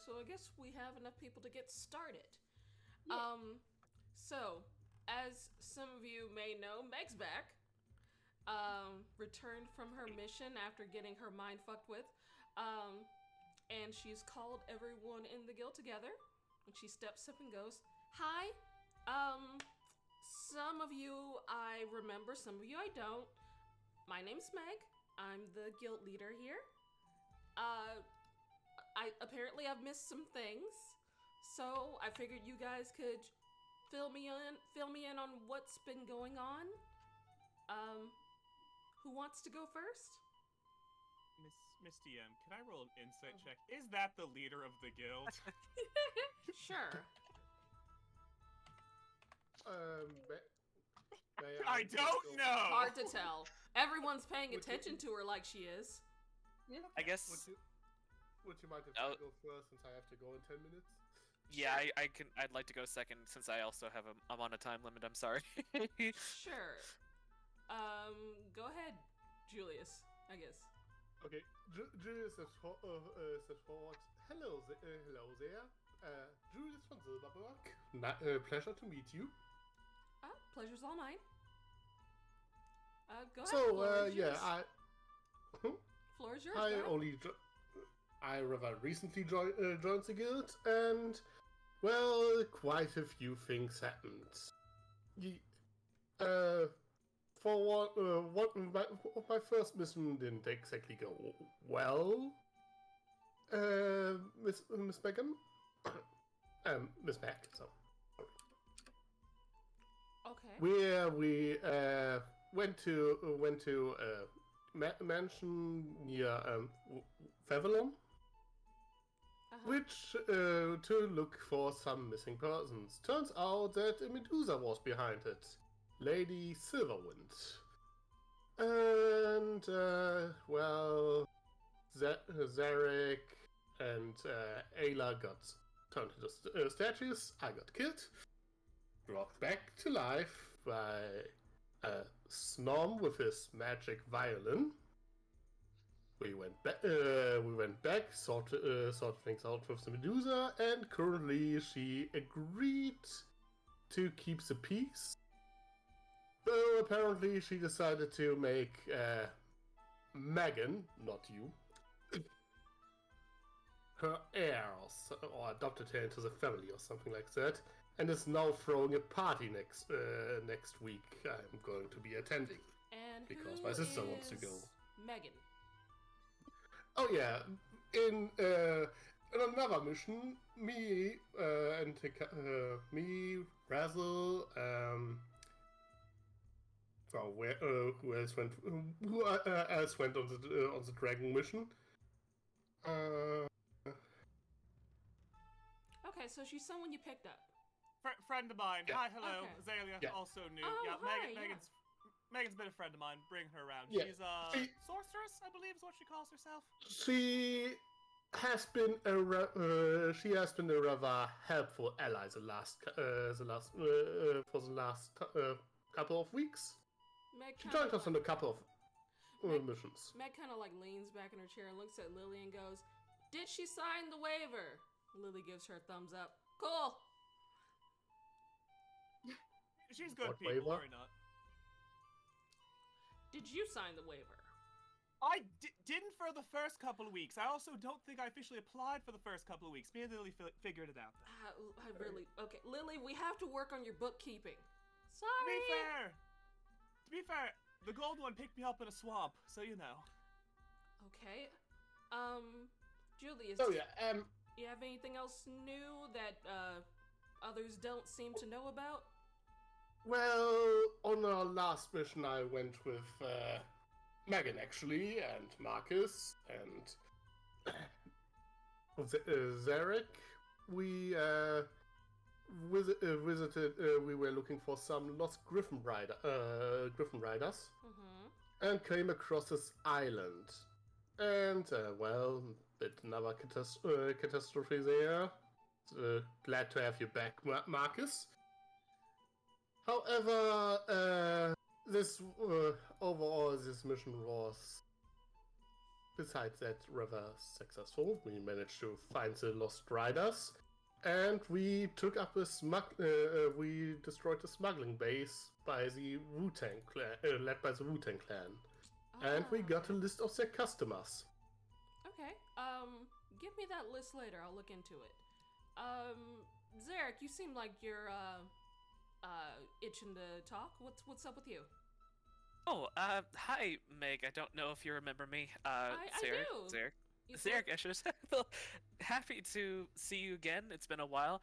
so I guess we have enough people to get started. Yeah. So, as some of you may know, Meg's back. Returned from her mission after getting her mind fucked with. And she's called everyone in the guild together. And she steps up and goes, "Hi. Some of you I remember, some of you I don't. My name's Meg. I'm the guild leader here. I've missed some things, so I figured you guys could fill me in on what's been going on. Who wants to go first?" Miss DM, can I roll an insight check? Is that the leader of the guild? Sure. May I don't know. Hard to tell. Everyone's paying attention to her like she is. Yeah. I guess. Would you mind if Oh. I go first since I have to go in 10 minutes? Yeah, I can. I'd like to go second since I also have I'm on a time limit. I'm sorry. Sure. Go ahead, Julius, I guess. Okay, Julius says forward. Hello there. Julius von Silberberg. Pleasure to meet you. Pleasure's all mine. Go ahead. So, floor is yours. Floor is yours. go ahead. I rather recently joined the guild, and, well, quite a few things happened. My first mission didn't exactly go well. Miss Beckham? Miss Beck, so. Okay. We went to a mansion near Favalon, which to look for some missing persons. Turns out that a Medusa was behind it, Lady Silverwind, and well, Zarek and Ayla got turned into statues. I got killed. Brought back to life by Snom with his magic violin. We went back, sorted things out with the Medusa, and currently she agreed to keep the peace. Though apparently she decided to make Megan, not you, her heir, or adopted her into the family or something like that, and is now throwing a party next week. I'm going to be attending. And because who my sister wants to is go. Megan. Oh yeah, in another mission, me Razzle, who else went on the dragon mission? Okay, so she's someone you picked up. Friend of mine. Yeah. Hi, hello. Okay. Azalea, Yeah. also new. Oh, yeah, hi, Megan's been a friend of mine. Bring her around. Yeah. She's a sorceress, I believe is what she calls herself. She has been a rather helpful ally for the last couple of weeks. Meg She kinda joined us on a couple of missions. Meg kind of like leans back in her chair and looks at Lily and goes, "Did she sign the waiver?" Lily gives her a thumbs up. Cool. She's good What people, waiver? worry not. Did you sign the waiver? I didn't for the first couple of weeks. I also don't think I officially applied for the first couple of weeks. Me and Lily figured it out. I really... Okay, Lily, we have to work on your bookkeeping. Sorry. To be fair, the gold one picked me up in a swamp, so you know. Okay. Julius, So yeah, you have anything else new that others don't seem to know about? well, on our last mission I went with Megan actually, and Marcus, and Zarek. We visited. We were looking for some lost Griffin riders, Mm-hmm. and came across this island. And well, bit another catastrophe there. Glad to have you back, Marcus. However, this overall this mission was besides that, rather successful. We managed to find the lost riders, and we took up we destroyed the smuggling base by the Wu-Tang clan, led by the Wu-Tang clan, and we got a list of their customers. Okay. Give me that list later. I'll look into it. Zarek, you seem like you're itching to talk. What's up with you? Oh, hi, Meg. I don't know if you remember me. I Zarek. do. Zarek. You Zarek, I should have said. Well, happy to see you again. It's been a while.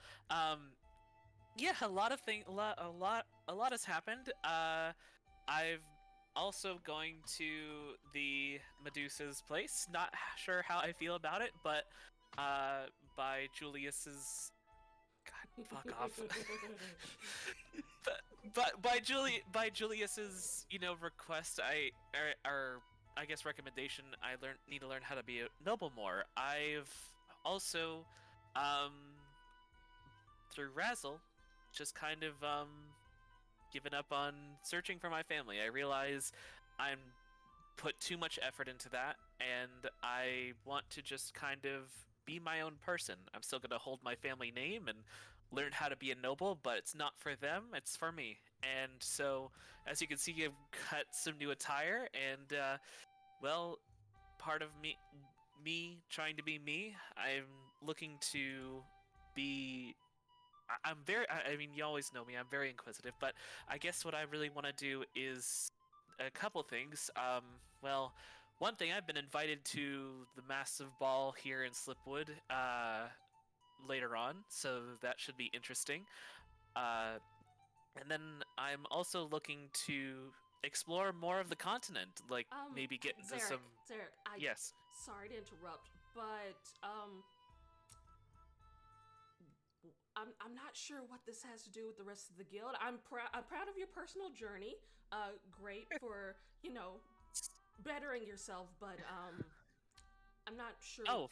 Yeah, a lot has happened. I've also going to the Medusa's place. Not sure how I feel about it, but by Julius's. God, fuck off. but by Julius's, request, I guess recommendation, I need to learn how to be a noble more. I've also, through Razzle, just kind of given up on searching for my family. I realize I'm put too much effort into that, and I want to just kind of be my own person. I'm still gonna hold my family name and learn how to be a noble, but it's not for them, it's for me. And so, as you can see, I've cut some new attire, and well, part of me trying to be me, I'm looking to be. I'm very. I mean, you always know me. I'm very inquisitive, but I guess what I really want to do is a couple things. Well, one thing, I've been invited to the massive ball here in Slipwood later on, so that should be interesting. And then I'm also looking to explore more of the continent, like maybe get into some. Zarek, Yes. Sorry to interrupt, but I'm not sure what this has to do with the rest of the guild. I'm proud of your personal journey. Great for bettering yourself, but I'm not sure. Oh.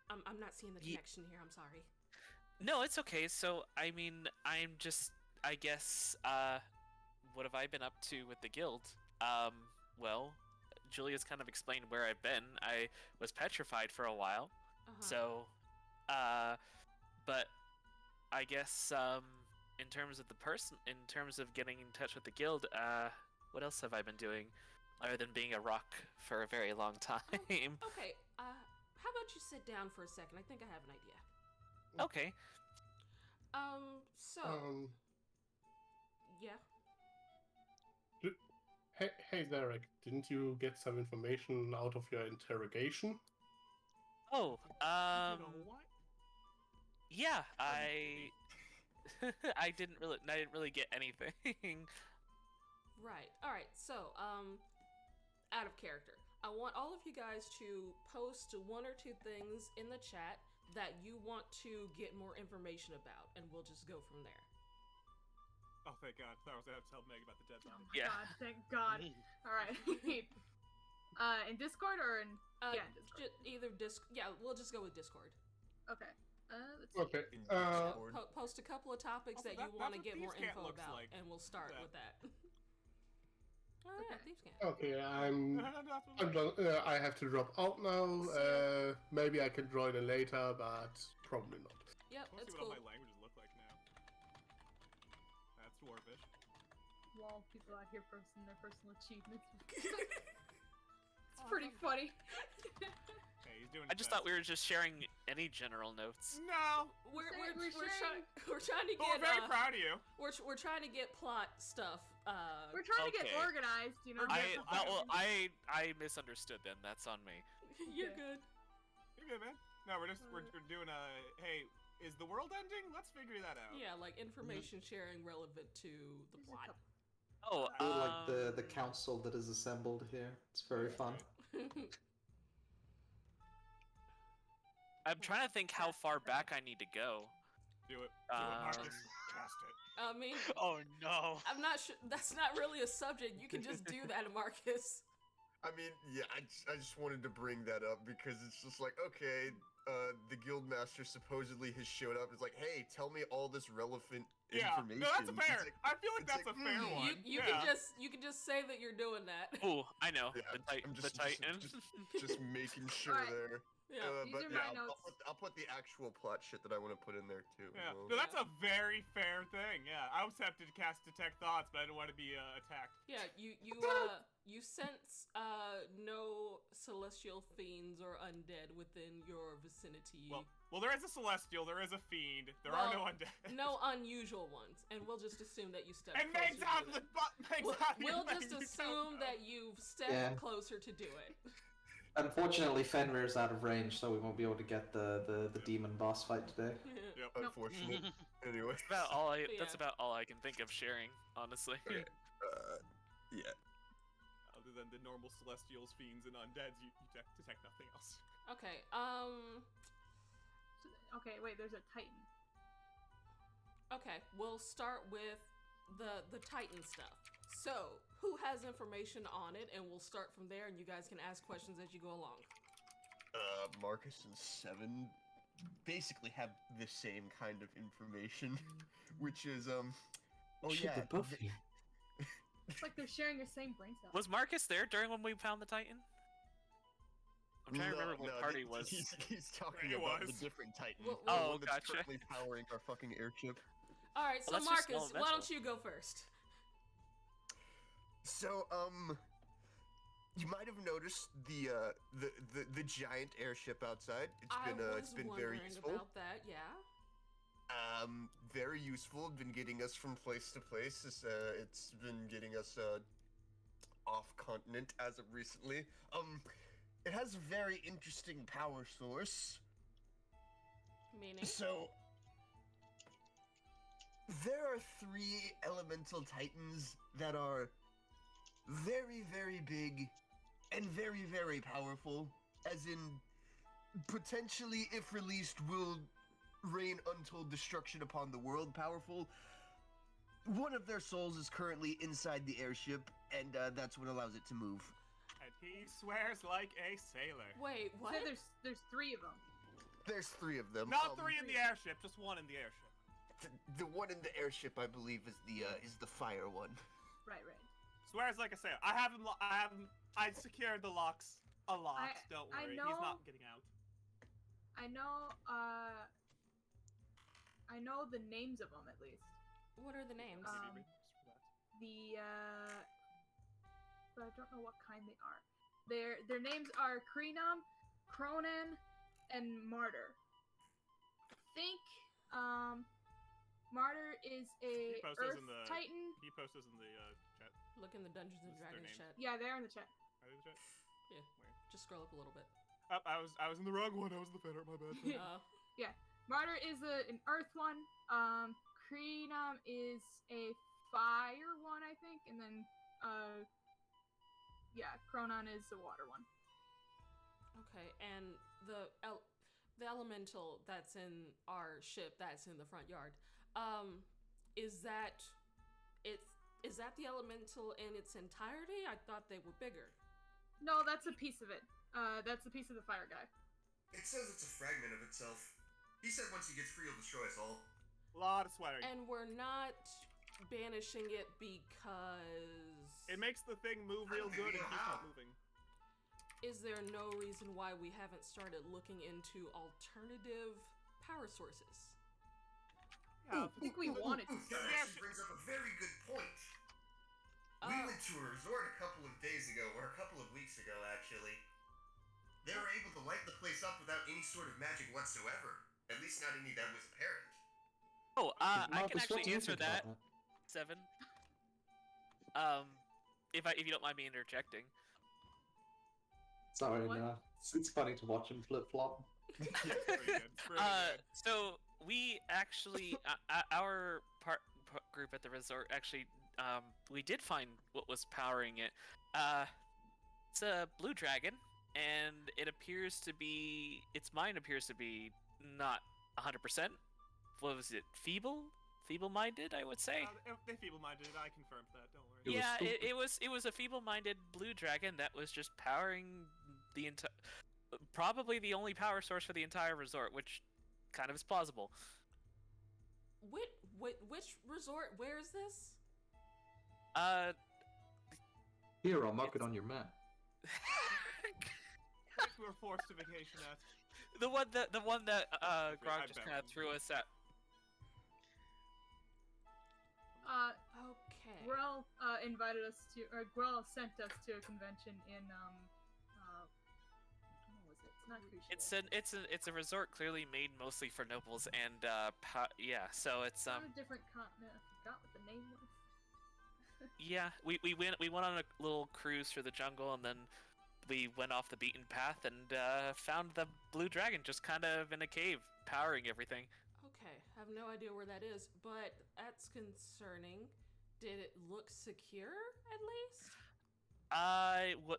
I'm not seeing the connection here. I'm sorry. No, it's okay. So, I mean, I'm just, I guess, what have I been up to with the guild? Well, Julia's kind of explained where I've been. I was petrified for a while. So, but I guess, in terms of in terms of getting in touch with the guild, what else have I been doing other than being a rock for a very long time? Okay, how about you sit down for a second? I think I have an idea. Okay. Yeah. Hey, Zarek, didn't you get some information out of your interrogation? Oh, What? yeah, I didn't really get anything. Right. All right. So, out of character, I want all of you guys to post one or two things in the chat that you want to get more information about, and we'll just go from there. Oh, thank God. I was going to have to tell Meg about the dead Oh body. my God, thank God. Alright. In Discord or in... yeah, in Discord. Either yeah, we'll just go with Discord. Okay. Let's see. Okay. Post a couple of topics Also, that you that's want to what get more Thieves' Cant info looks about, like. and we'll start Yeah. with that. Oh yeah, Thieves' Cant. Okay, I have to drop out now. See Maybe I can join in later, but probably not. Yep, I want to it's see cool. what all my languages look like now. That's Dwarvish. While people out here posting their personal achievements. It's pretty funny. Hey, he's doing I just thought we were just sharing any general notes. No! We're sharing- trying to But get we're very proud of you. we're trying to get plot stuff. We're trying to get Okay. organized, you know. I misunderstood then. That's on me. You're Okay. good. You're good, man. No, we're doing a. Hey, is the world ending? Let's figure that out. Yeah, like information sharing relevant to the There's a plot. Oh, I like the council that is assembled here. It's very fun. I'm trying to think how far back I need to go. Do it. Do it, Marcus. Um, Cast it. I mean, Oh no. I'm not sure. That's not really a subject. You can just do that, Marcus. I mean, yeah, I just wanted to bring that up because it's just like, okay, the guild master supposedly has showed up. It's like, hey, tell me all this relevant Yeah, information. no, that's It's fair. like- I feel like it's that's like, a fair hmm. one. You can just say that you're doing that. Oh, I know. Yeah, I'm the just, Titan. just making sure Alright. there. Yeah. These But are yeah, my notes. I'll put the actual plot shit that I want to put in there too. as Yeah, well. no, that's a very fair thing. Yeah, I was tempted to cast detect thoughts, but I didn't want to be attacked. Yeah, you sense no celestial fiends or undead within your vicinity. Well, there is a celestial, there is a fiend, there are no Well, undead. No unusual ones, and we'll just assume that you stepped And closer Meg's to out do of the it. We'll just you assume don't know. that you've stepped Yeah. closer to do it. Unfortunately, Fenrir's out of range, so we won't be able to get the demon boss fight today. Yep. Unfortunate. Anyway. About all I. But That's yeah. about all I can think of sharing, honestly. Okay. Yeah. Other than the normal celestials, fiends, and undeads, you detect nothing else. Okay, Okay, wait, there's a Titan. okay, we'll start with the Titan stuff. So, who has information on it, and we'll start from there, and you guys can ask questions as you go along. Marcus and Seven basically have the same kind of information, which is oh Shit, yeah. they're both th- here. It's like they're sharing the same brain cell. Was Marcus there during when we found the Titan? I'm trying to remember what party was. He's talking It about was. the different Titan. Well, the Oh, one that's gotcha. currently powering our fucking airship. All right, so that's just Marcus, small why don't vessel. you go first? So, you might have noticed the giant airship outside. It's been very wondering useful. about that. Yeah. Very useful. Been getting us from place to place. It's been getting us off continent as of recently. It has a very interesting power source. Meaning. So there are 3 elemental titans that are very, very big and very, very powerful. As in, potentially, if released, will rain untold destruction upon the world. Powerful. One of their souls is currently inside the airship, and that's what allows it to move. And he swears like a sailor. Wait, You what? said there's 3 of them. There's 3 of them. Not 3 in the airship, just 1 in the airship. The one in the airship, I believe, is the fire one. Right. Swears like a sailor. I secured the locks a lot. Don't I worry, know- he's not getting out. I know the names of them at least. What are the names? The but I don't know what kind they are. Their names are Krenum, Cronan, and Martyr. I think Martyr is a He posts those Earth in the- Titan. He posts this in the chat. Look in the Dungeons and What's their Dragons names? chat. Yeah, they're in the chat. Are they in the chat? Yeah. Where? Just scroll up a little bit. Oh, I was in the wrong one. I was in the Feder. My bad. Martyr is an Earth one. Krenum is a Fire one, I think, and then Cronon is the Water one. Okay, and the elemental that's in our ship that's in the front yard, is that the elemental in its entirety? I thought they were bigger. No, that's a piece of it. That's a piece of the fire guy. It says it's a fragment of itself. He said once he gets free, he'll destroy us all. A lot of swearing. And we're not banishing it because It makes the thing move real good and keeps on moving. Is there no reason why we haven't started looking into alternative power sources? Yeah, I think we wanted to. That Yeah, actually brings up a very good point. We Uh, went to a resort a couple of days ago, or a couple of weeks ago, actually. They were able to light the place up without any sort of magic whatsoever. At least not any that was apparent. Oh, I can Marcus, what actually do you answer think about that. 7. If you don't mind me interjecting. Sorry, What? no. It's funny to watch him flip flop. It's pretty good. It's pretty good. So we actually, our group at the resort actually, we did find what was powering it. It's a blue dragon, and it appears to be, its mind appears to be not 100%. What was it? Feeble-minded, I would say. They feeble-minded. I confirmed that. Don't worry. It was Yeah, stupid. it was a feeble-minded blue dragon that was just powering the entire. probably the only power source for the entire resort, which kind of is plausible. Which resort? Where is this? Here, I'll mark it on your map. Place we were forced to vacation at. the one that I Grog just bet kind of we threw us at. Okay. Grell invited us to, or Grell sent us to a convention in what was it? It's not Cruciate. It's a resort clearly made mostly for nobles and yeah, so it's on a different continent. I forgot what the name was. yeah, we went on a little cruise through the jungle, and then we went off the beaten path and found the blue dragon just kind of in a cave powering everything. Okay, I have no idea where that is, but that's concerning. Did it look secure, at least?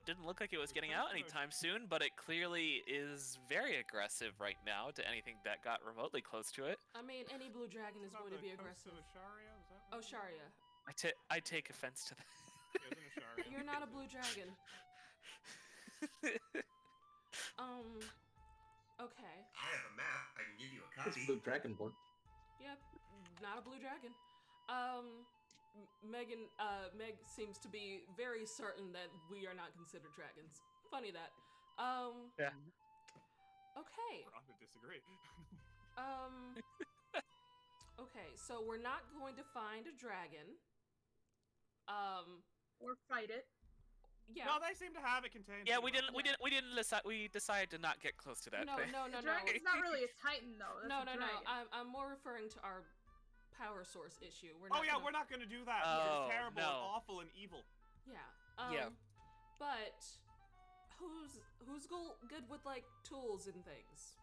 Didn't look like it was getting out anytime soon, but it clearly is very aggressive right now to anything that got remotely close to it. I mean, any blue dragon is going to be aggressive. Osharia? Was that Oh, Sharia. I take offense to that. Yeah, it was in Osharia. You're not a blue dragon. Okay. I have a map. I can give you a It's copy. Blue Dragonborn. Yep, not a blue dragon. Meg seems to be very certain that we are not considered dragons. Funny that. Yeah. Okay. We're not gonna disagree. Okay, so we're not going to find a dragon. Or fight it. Yeah. No, they seem to have it contained. Yeah, pretty we much. decide. We decided to not get close to that No, thing. no. The dragon's not really a titan though. That's No. a dragon. I'm more referring to our power source issue. We're not gonna do that. Oh, It's terrible no. and awful and evil. Yeah. Yeah. But who's good with like tools and things?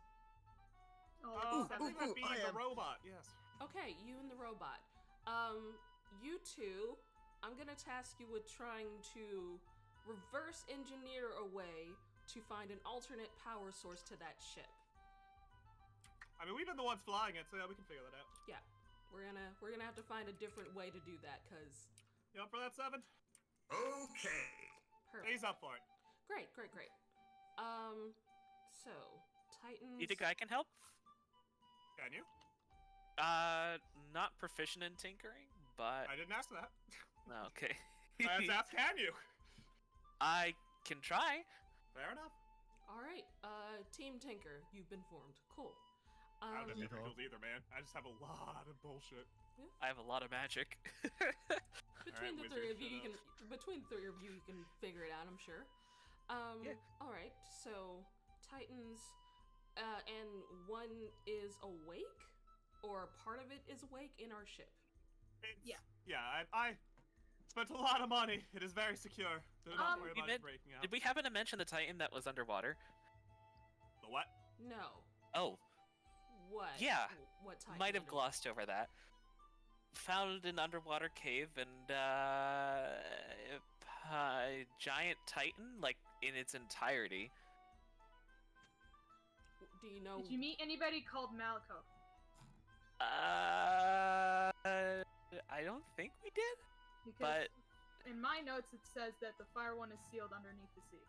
Oh, I think that'd be I the am. robot. Yes. Okay, you and the robot. You two, I'm gonna task you with trying to reverse engineer a way to find an alternate power source to that ship. I mean, we've been the ones flying it, so yeah, we can figure that out. Yeah, we're gonna have to find a different way to do that, cause You up for that, Seven? Okay. perfect. He's up for it. Great. So Titans. You think I can help? Can you? Not proficient in tinkering, but I didn't ask that. okay. I asked, can you? I can try. Fair enough. All right, Team Tinker, you've been formed. Cool. I don't have any Yeehaw. wrinkles either, man. I just have a lot of bullshit. I have a lot of magic. Between the Alright, three wizard, of you, shut between the three of you, you can figure it out. I'm sure. Yeah. All right. So Titans, and one is awake, or part of it is awake in our ship. Yeah. Yeah, I spent a lot of money. It is very secure. Do not worry You about it meant- breaking out. Did we happen to mention the Titan that was underwater? The what? No. Oh, What? Yeah. What Titan? might have under- glossed over that. Found an underwater cave and a giant Titan, like in its entirety. Do you know? Did you meet anybody called Malico? I don't think we did. Because But- in my notes it says that the fire one is sealed underneath the sea.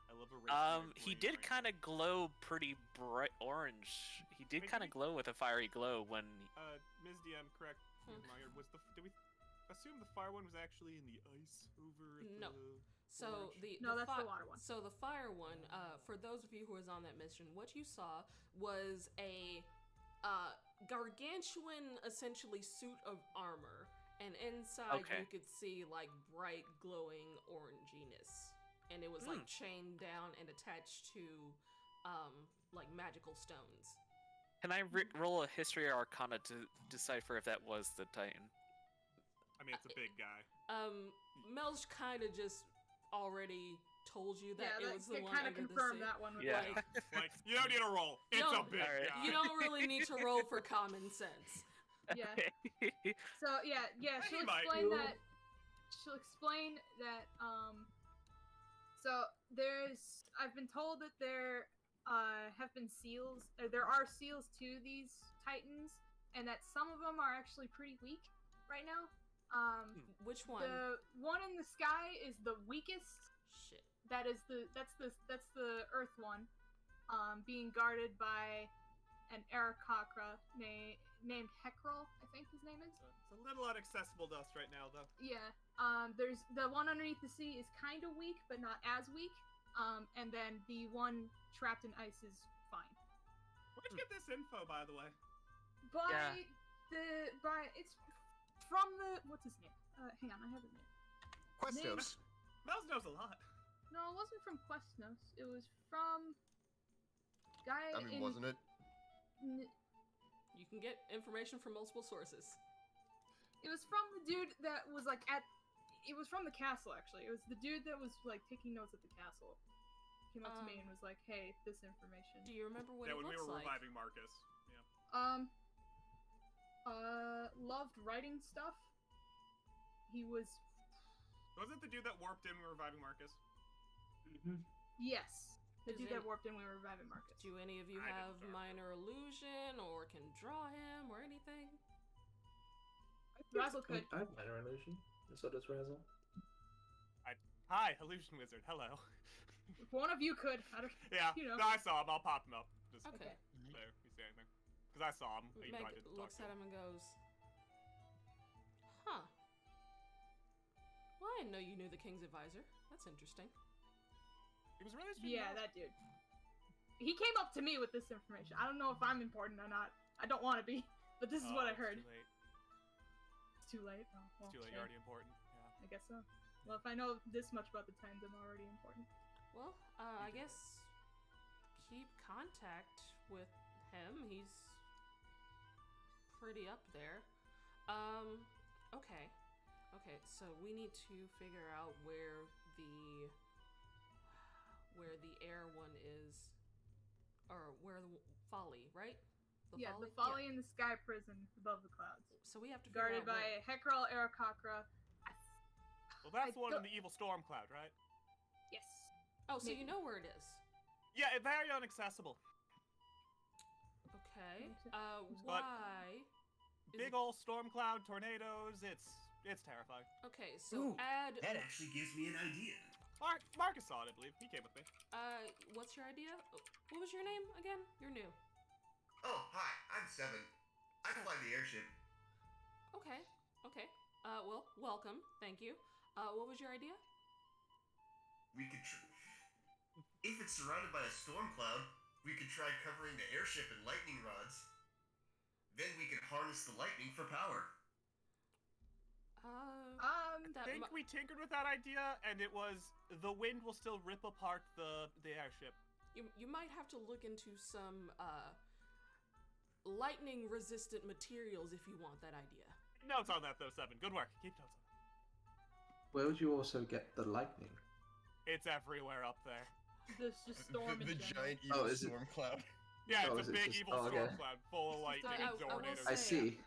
I love a He did kind of glow pretty bright orange. He did kind of glow with a fiery glow when. Ms. DM, correct? Hmm. Did we assume the fire one was actually in the ice over at No. the... So Orange. No, that's the water one. So the fire one, for those of you who was on that mission, what you saw was a gargantuan, essentially suit of armor, and inside Okay. you could see like bright glowing oranginess, and it was like chained down and attached to like magical stones. Can I roll a history or arcana to decipher if that was the Titan? I mean, it's a big guy. Mel's kind of just already told you that yeah, it was the it one kind under of the confirmed sea. that one. With Yeah. like, Like, you don't need a roll. It's No, a big Alright. guy. You don't really need to roll for common sense. Yeah. Okay. So yeah, she'll He might. explain that. She'll explain that. So I've been told that there have been seals. There are seals to these titans, and that some of them are actually pretty weak right now. Which one? The one in the sky is the weakest. Shit. that's the Earth one, being guarded by an Aarakocra named Hekrol, I think his name is. It's a little inaccessible to us right now, though. Yeah. There's the one underneath the sea is kind of weak, but not as weak. And then the one trapped in ice is fine. Where'd you get this info, by the way? It's from the what's his name? Hang on, I have his name. Questos. Mouse knows a lot. No, it wasn't from Questnos. It was from guy. I mean, wasn't it? You can get information from multiple sources. It was from the dude that was like at. It was from the castle, actually. It was the dude that was like taking notes at the castle. Came up to me and was like, "Hey, this information." Do you remember what Yeah, it when we looks were like? reviving Marcus. Yeah. Loved writing stuff. He was. Wasn't it the dude that warped in when we were reviving Marcus? Yes. The Is dude it- that warped in when we were reviving Marcus. Do any of you I didn't have start minor illusion or can draw him or anything? Razzle could. I have minor illusion, and so does Razzle. Hi, illusion wizard. Hello. If one of you could. I don't. Yeah. You know. No, I saw him. I'll pop him up. Just Okay. there. If you say anything. Because I saw him. Even though I Meg didn't looks talk at to him and goes, "Huh. Well, I didn't know you knew the king's advisor. That's interesting." He was really Yeah, that dude. He came up to me with this information. I don't know if I'm important or not. I don't want to be, but this is what I heard. Too late. It's too late. Oh, well, It's too late. shame. You're already important. Yeah. I guess so. Well, if I know this much about the Titans, I'm already important. Well, I guess keep contact with him. He's pretty up there. Okay. Okay, so we need to figure out where the air one is, or where the Folly, right? The Folly in the Sky prison above the clouds. So we have to figure Guarded out by Hekrol Aarakocra. Well, that's I the one in don't- the evil storm cloud, right? Yes. Oh, so you maybe. know where it is. Yeah, very inaccessible. Okay. But- Why? is Big it- old storm cloud, tornadoes. It's terrifying. Okay, so Ooh, add. That actually gives me an idea. Marcus saw it, I believe. He came with me. What's your idea? What was your name again? You're new. Oh, hi, I'm Seven. I fly the airship. Okay. Okay. Well, welcome. Thank you. What was your idea? We could if it's surrounded by a storm cloud, we could try covering the airship in lightning rods. Then we could harness the lightning for power. That I think we tinkered with that idea, and it was the wind will still rip apart the airship. you might have to look into some lightning resistant materials if you want that idea. Notes on that though, Seven. Good work. Keep notes on that. Where would you also get the lightning? It's everywhere up there. There's just storm the in general. giant evil is it- storm cloud. Yeah, Oh, it's is a it big just- evil oh, storm okay. cloud full of lightning I and will tornadoes. I say, see.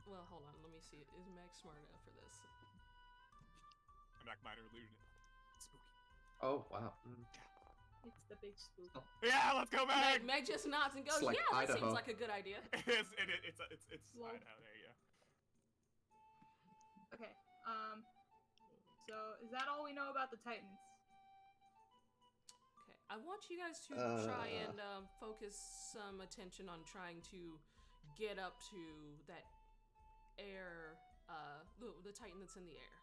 Well, hold on. Let me see. Is Meg smart enough for this? I'm not minor illusion. Spooky. Oh wow. It's the big spook. Oh. Yeah, let's go back. Meg just nods and goes, It's like "Yeah, that seems Idaho. like a good idea." it's Lol. Idaho. There you go. Okay. So is that all we know about the Titans? Okay, I want you guys to try and focus some attention on trying to get up to that air, the Titan that's in the air.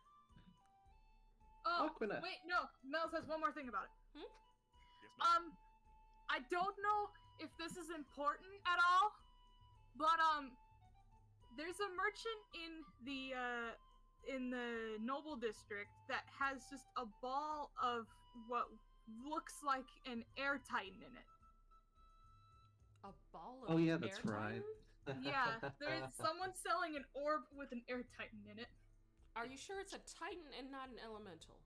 Oh, Aquina. wait, no. Mel says one more thing about it. Yes, ma'am. I don't know if this is important at all, but there's a merchant in the Noble District that has just a ball of what looks like an air titan in it. A ball of Oh yeah, air that's right. titan? Yeah, there's someone selling an orb with an air titan in it. Are you sure it's a Titan and not an elemental?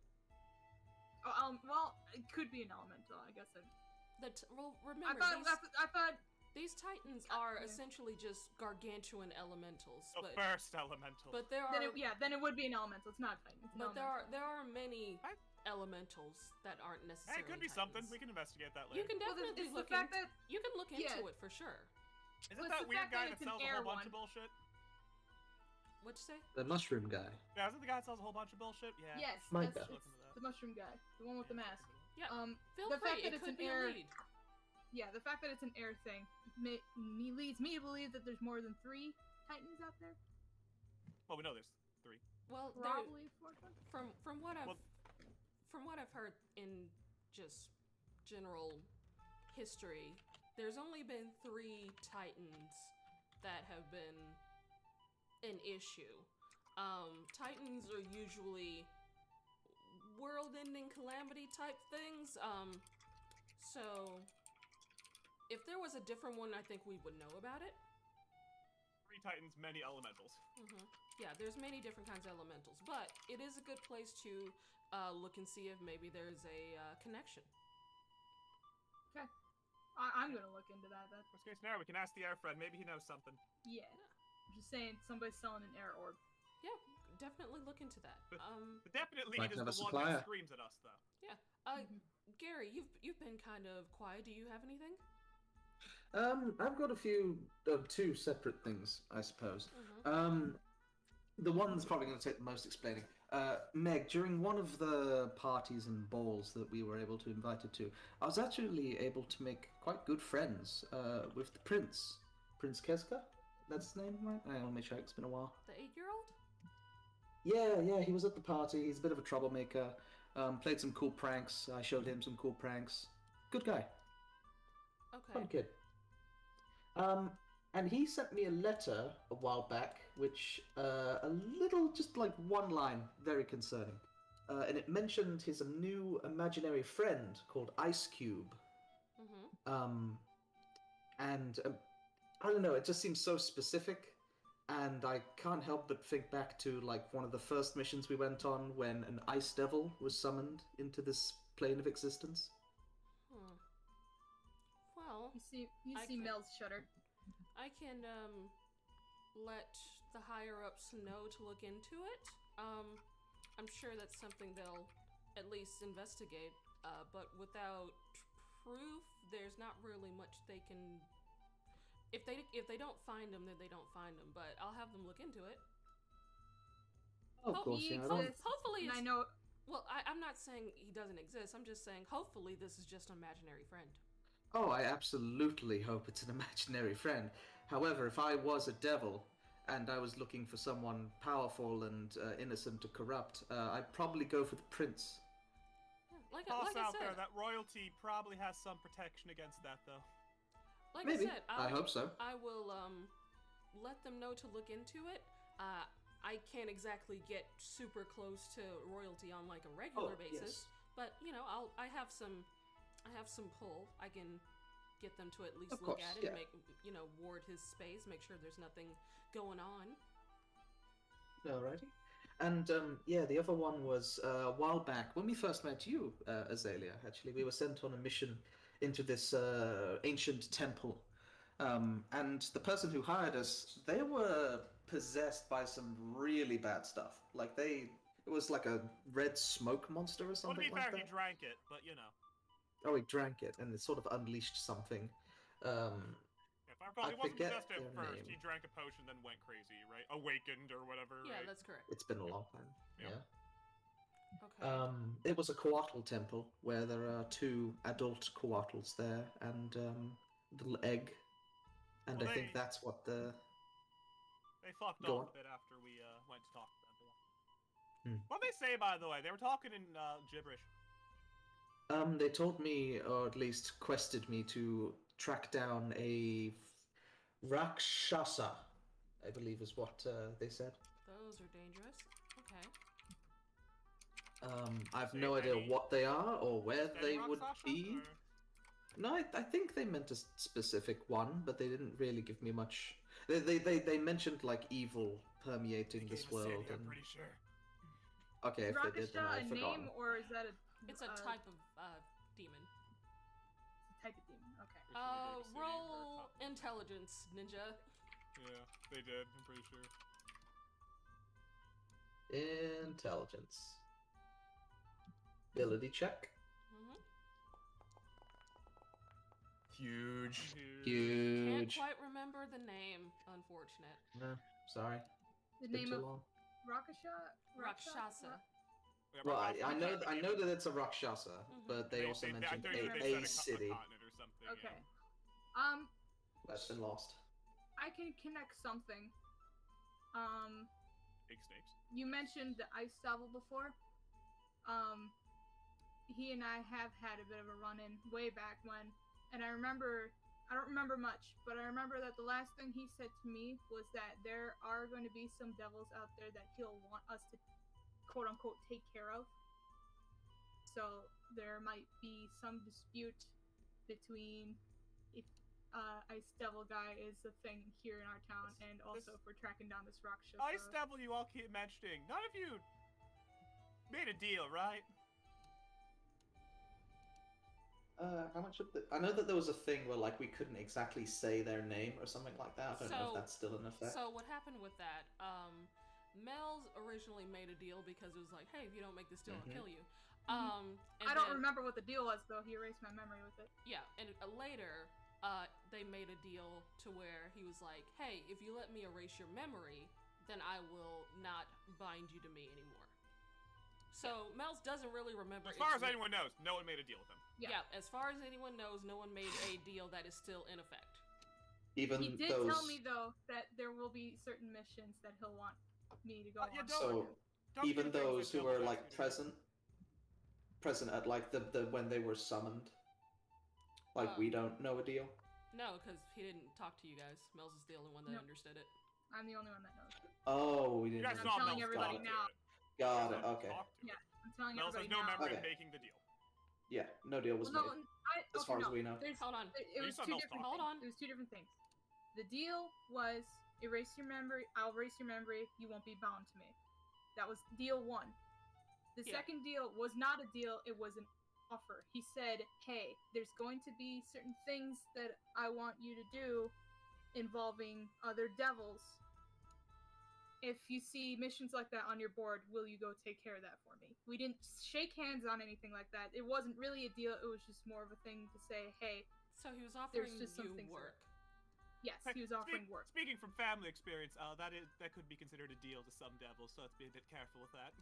Oh, well, it could be an elemental, I guess. Well, I remember, thought these Titans are yeah. essentially just gargantuan elementals, The but first elemental. there are then it would be an elemental. It's not a titan. It's an but elemental. there are many Right. elementals that aren't Hey, necessarily. it could be something. Titans. We can investigate that You later. can Well, definitely it's look the fact into. that You can look into yeah. it for sure. Isn't well, that it's the weird fact guy that that it's an sells a air whole bunch one. of bullshit? What'd you say? The mushroom guy. Yeah, isn't the guy that sells a whole bunch of bullshit? Yeah. yes, Micah. that's it's the mushroom guy, the one with the mask. Yeah. Feel the free. fact that It it's could an be air, a lead. yeah, the fact that it's an air thing leads me to believe that there's more than 3 Titans out there. Well, we know there's 3. Well, Probably 4. from what Well- I've heard in just general history, there's only been 3 Titans that have been an issue. Titans are usually world-ending calamity type things. So if there was a different one, I think we would know about it. 3 Titans, many elementals. Yeah, there's many different kinds of elementals, but it is a good place to look and see if maybe there's a connection. Okay. I'm gonna look into that. Worst case scenario, we can ask the air friend. Maybe he knows something. Yeah. I'm just saying, somebody's selling an air orb. Yeah, definitely look into that. The definite lead Might is have the a one supplier. that screams at us, though. Yeah. Gary, you've been kind of quiet. Do you have anything? I've got a few, 2 separate things, I suppose. Mm-hmm. The one that's probably going to take the most explaining. Meg, during one of the parties and balls that we were able to invite her to, I was actually able to make quite good friends with the prince. Prince Keska? That's his name, right? I'll make sure, it's been a while. The 8-year-old? Yeah, he was at the party. He's a bit of a troublemaker. Played some cool pranks. I showed him some cool pranks. Good guy. Okay. Fun kid. And he sent me a letter a while back, which a little, just like one line, very concerning. And it mentioned his new imaginary friend called Ice Cube. Mm-hmm. And I don't know, it just seems so specific. And I can't help but think back to like one of the first missions we went on when an ice devil was summoned into this plane of existence. Well, You I see can- Mel's shudder. I can let the higher ups know to look into it. I'm sure that's something they'll at least investigate. But without proof, there's not really much they can. If they don't find them, then they don't find them. But I'll have them look into it. Of course, He yeah. I don't- exists, Hopefully, and I it's, know. well, I'm not saying he doesn't exist. I'm just saying hopefully this is just an imaginary friend. Oh, I absolutely hope it's an imaginary friend. However, if I was a devil and I was looking for someone powerful and innocent to corrupt, I'd probably go for the prince. Yeah, like Toss I out said, there that royalty probably has some protection against that, though. like Maybe. I said, I hope so. I will let them know to look into it. I can't exactly get super close to royalty on like a regular Oh, basis, yes. but you know, I have some pull. I can get them to at least Of look course, at it yeah. and ward his space, make sure there's nothing going on. Alrighty. And yeah, the other one was a while back when we first met you, Azalea. Actually, we were sent on a mission into this ancient temple, and the person who hired us, they were possessed by some really bad stuff. Like it was like a red smoke monster or Well, to something be like fair, that. he drank it, but you know. Oh, he drank it, and it sort of unleashed something. If I recall, I he wasn't forget possessed at their first. name. He drank a potion, then went crazy, right? Awakened or whatever. Yeah, right? that's correct. It's been a long time. Yep. Yeah. Okay. It was a Coatl temple where there are 2 adult Coatls there and a little egg, and Well, I think they- that's what the. They fucked Go off on. a bit after we went to talk to them. Hmm. What they say, by the way? They were talking in gibberish. They told me, or at least quested me, to track down a Rakshasa, I believe is what they said. Those are dangerous. Okay. I've Say no idea any- what they are or where Any they rock would Sasha, be. or- No, I think they meant a specific one, but they didn't really give me much. They mentioned like evil permeating They this gave a city, world, I'm and pretty sure. okay, if they did, then Rakasha, I a forgot. name, or is that a? It's a type of demon. type of demon. Okay. Pretty sure they gave a city or Roll something. intelligence, ninja. Yeah, they did. I'm pretty sure. Intelligence. Ability check. Mm-hmm. Huge. Can't Huge. quite remember the name, unfortunate. No, sorry. The Been name too of long. Rakasha. Rakshasa. Yeah, Well, Rakshasa I know became that it's a Rakshasa, Mhm. but they also I mentioned think they a said city. a continent or something. Okay. Yeah. That's been lost. I can connect something. Big snakes. You mentioned the ice devil before. He and I have had a bit of a run-in way back when, and I don't remember much, but I remember that the last thing he said to me was that there are going to be some devils out there that he'll want us to quote-unquote take care of. So there might be some dispute between if Ice Devil guy is a thing here in our town, and also if we're tracking down this Rakshasa. Ice Devil, you all keep mentioning. None of you made a deal, right? How much of the... I know that there was a thing where, like, we couldn't exactly say their name or something like that. I don't know if that's still in effect. So what happened with that? Mel's originally made a deal because it was like, hey, if you don't make this deal, I'll kill you. And I don't remember what the deal was, though. He erased my memory with it. Yeah, and later, they made a deal to where he was like, hey, if you let me erase your memory, then I will not bind you to me anymore. So Mel's doesn't really remember. As far as anyone knows, no one made a deal with him. Yeah, as far as anyone knows, no one made a deal that is still in effect. Even He did those... tell me, though, that there will be certain missions that he'll want me to go on. Yeah, So, don't even do things those that who Devil were, asks like, you to do. present at, like, the when they were summoned, like, we don't know a deal? No, because he didn't talk to you guys. Mel's is the only one that Nope. understood it. I'm the only one that knows. Oh, we You didn't guys know. saw telling Mel's everybody talk to now. it. Got You it, saw okay. Mel's talk to Yeah, it. I'm telling Mel everybody says no now. member Okay. in making the deal. Yeah, no deal was Well, no, made. as As far as we know. Hold on. It You was saw two Mel's different talk. Hold things. on. It was two different things. The deal was erase your memory. I'll erase your memory. You won't be bound to me. That was deal one. The Yeah. second deal was not a deal. It was an offer. He said, "Hey, there's going to be certain things that I want you to do involving other devils. If you see missions like that on your board, will you go take care of that for me?" We didn't shake hands on anything like that. It wasn't really a deal. It was just more of a thing to say, "Hey, So he was offering just some you things work. yes, he was offering work." Speaking from family experience, that could be considered a deal to some devils, so let's be a bit careful with that.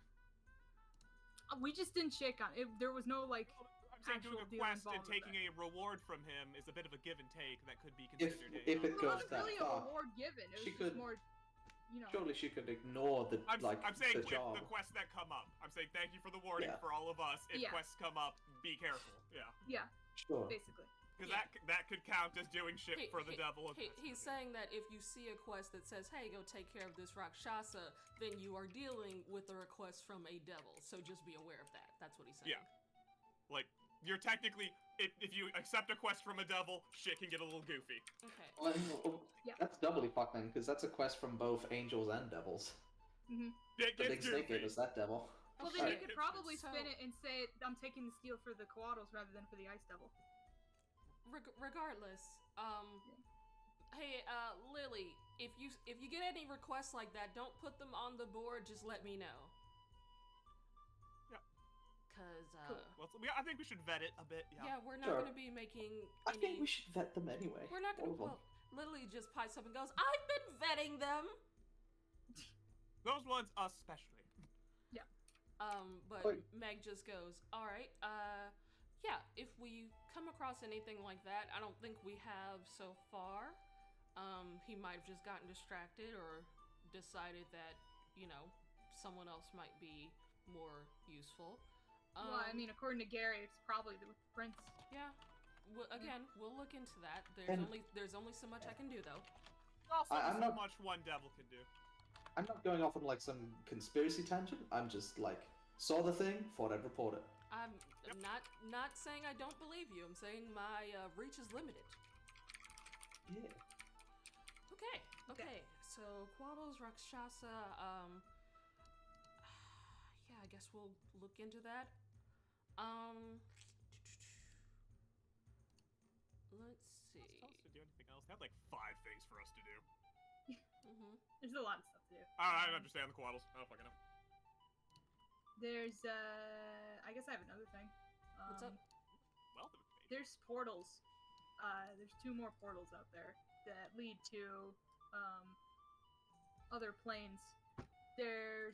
We just didn't shake on it. There was no like. I'm saying doing a actual deal quest and involved with taking a reward from him is a bit of a give and take that could be If considered it It goes wasn't that really far, a reward given. It was she just could- more, you know. surely she could ignore the I'm saying the with job. the quests that come up. I'm saying thank you for the warning Yeah. for all of us. If Yeah. quests come up, be careful. Yeah. Yeah, Sure. basically. Because Yeah. that could count as doing shit He- for the he- devil. He's saying that if you see a quest that says, hey, go take care of this Rakshasa, then you are dealing with a request from a devil. So just be aware of that. That's what he's saying. Yeah. Like, you're technically, if you accept a quest from a devil, shit can get a little goofy. Okay. Well, Yeah. That's doubly fucking, because that's a quest from both angels and devils. It The big gets snake gave goofy. us that devil. Well, Okay. then you Alright. could probably So- spin it and say, "I'm taking the steel for the Quaddles rather than for the Ice Devil." Regardless, hey, Lily, if you get any requests like that, don't put them on the board. Just let me know. Yep. Cause Well, I think we should vet it a bit. Yeah. yeah, we're not Sure. gonna be making. I any... think we should vet them anyway. We're not gonna. all of them. Well, Lily just pipes up and goes, "I've been vetting them." Those ones especially. But Wait. Meg just goes, "All right, yeah. If we come across anything like that, I don't think we have so far. He might have just gotten distracted or decided that, someone else might be more useful. Well, I mean, according to Gary, it's probably the prince. yeah. Again, we'll look into that. And- There's only so much I can do, though. Also, I'm so not- much one devil can do. I'm not going off on like some conspiracy tangent. I'm just like saw the thing, thought I'd report it. I'm not saying I don't believe you. I'm saying my reach is limited. Yeah. Okay. So Quaddles, Rakshasa, yeah, I guess we'll look into that. Let's see. Tell us to do anything else. They had like 5 things for us to do. There's a lot of stuff to do. I don't understand the Quaddles. I don't fucking know. There's, I guess I have another thing. What's up? Wealth of information. There's portals. There's 2 more portals out there that lead to, other planes. There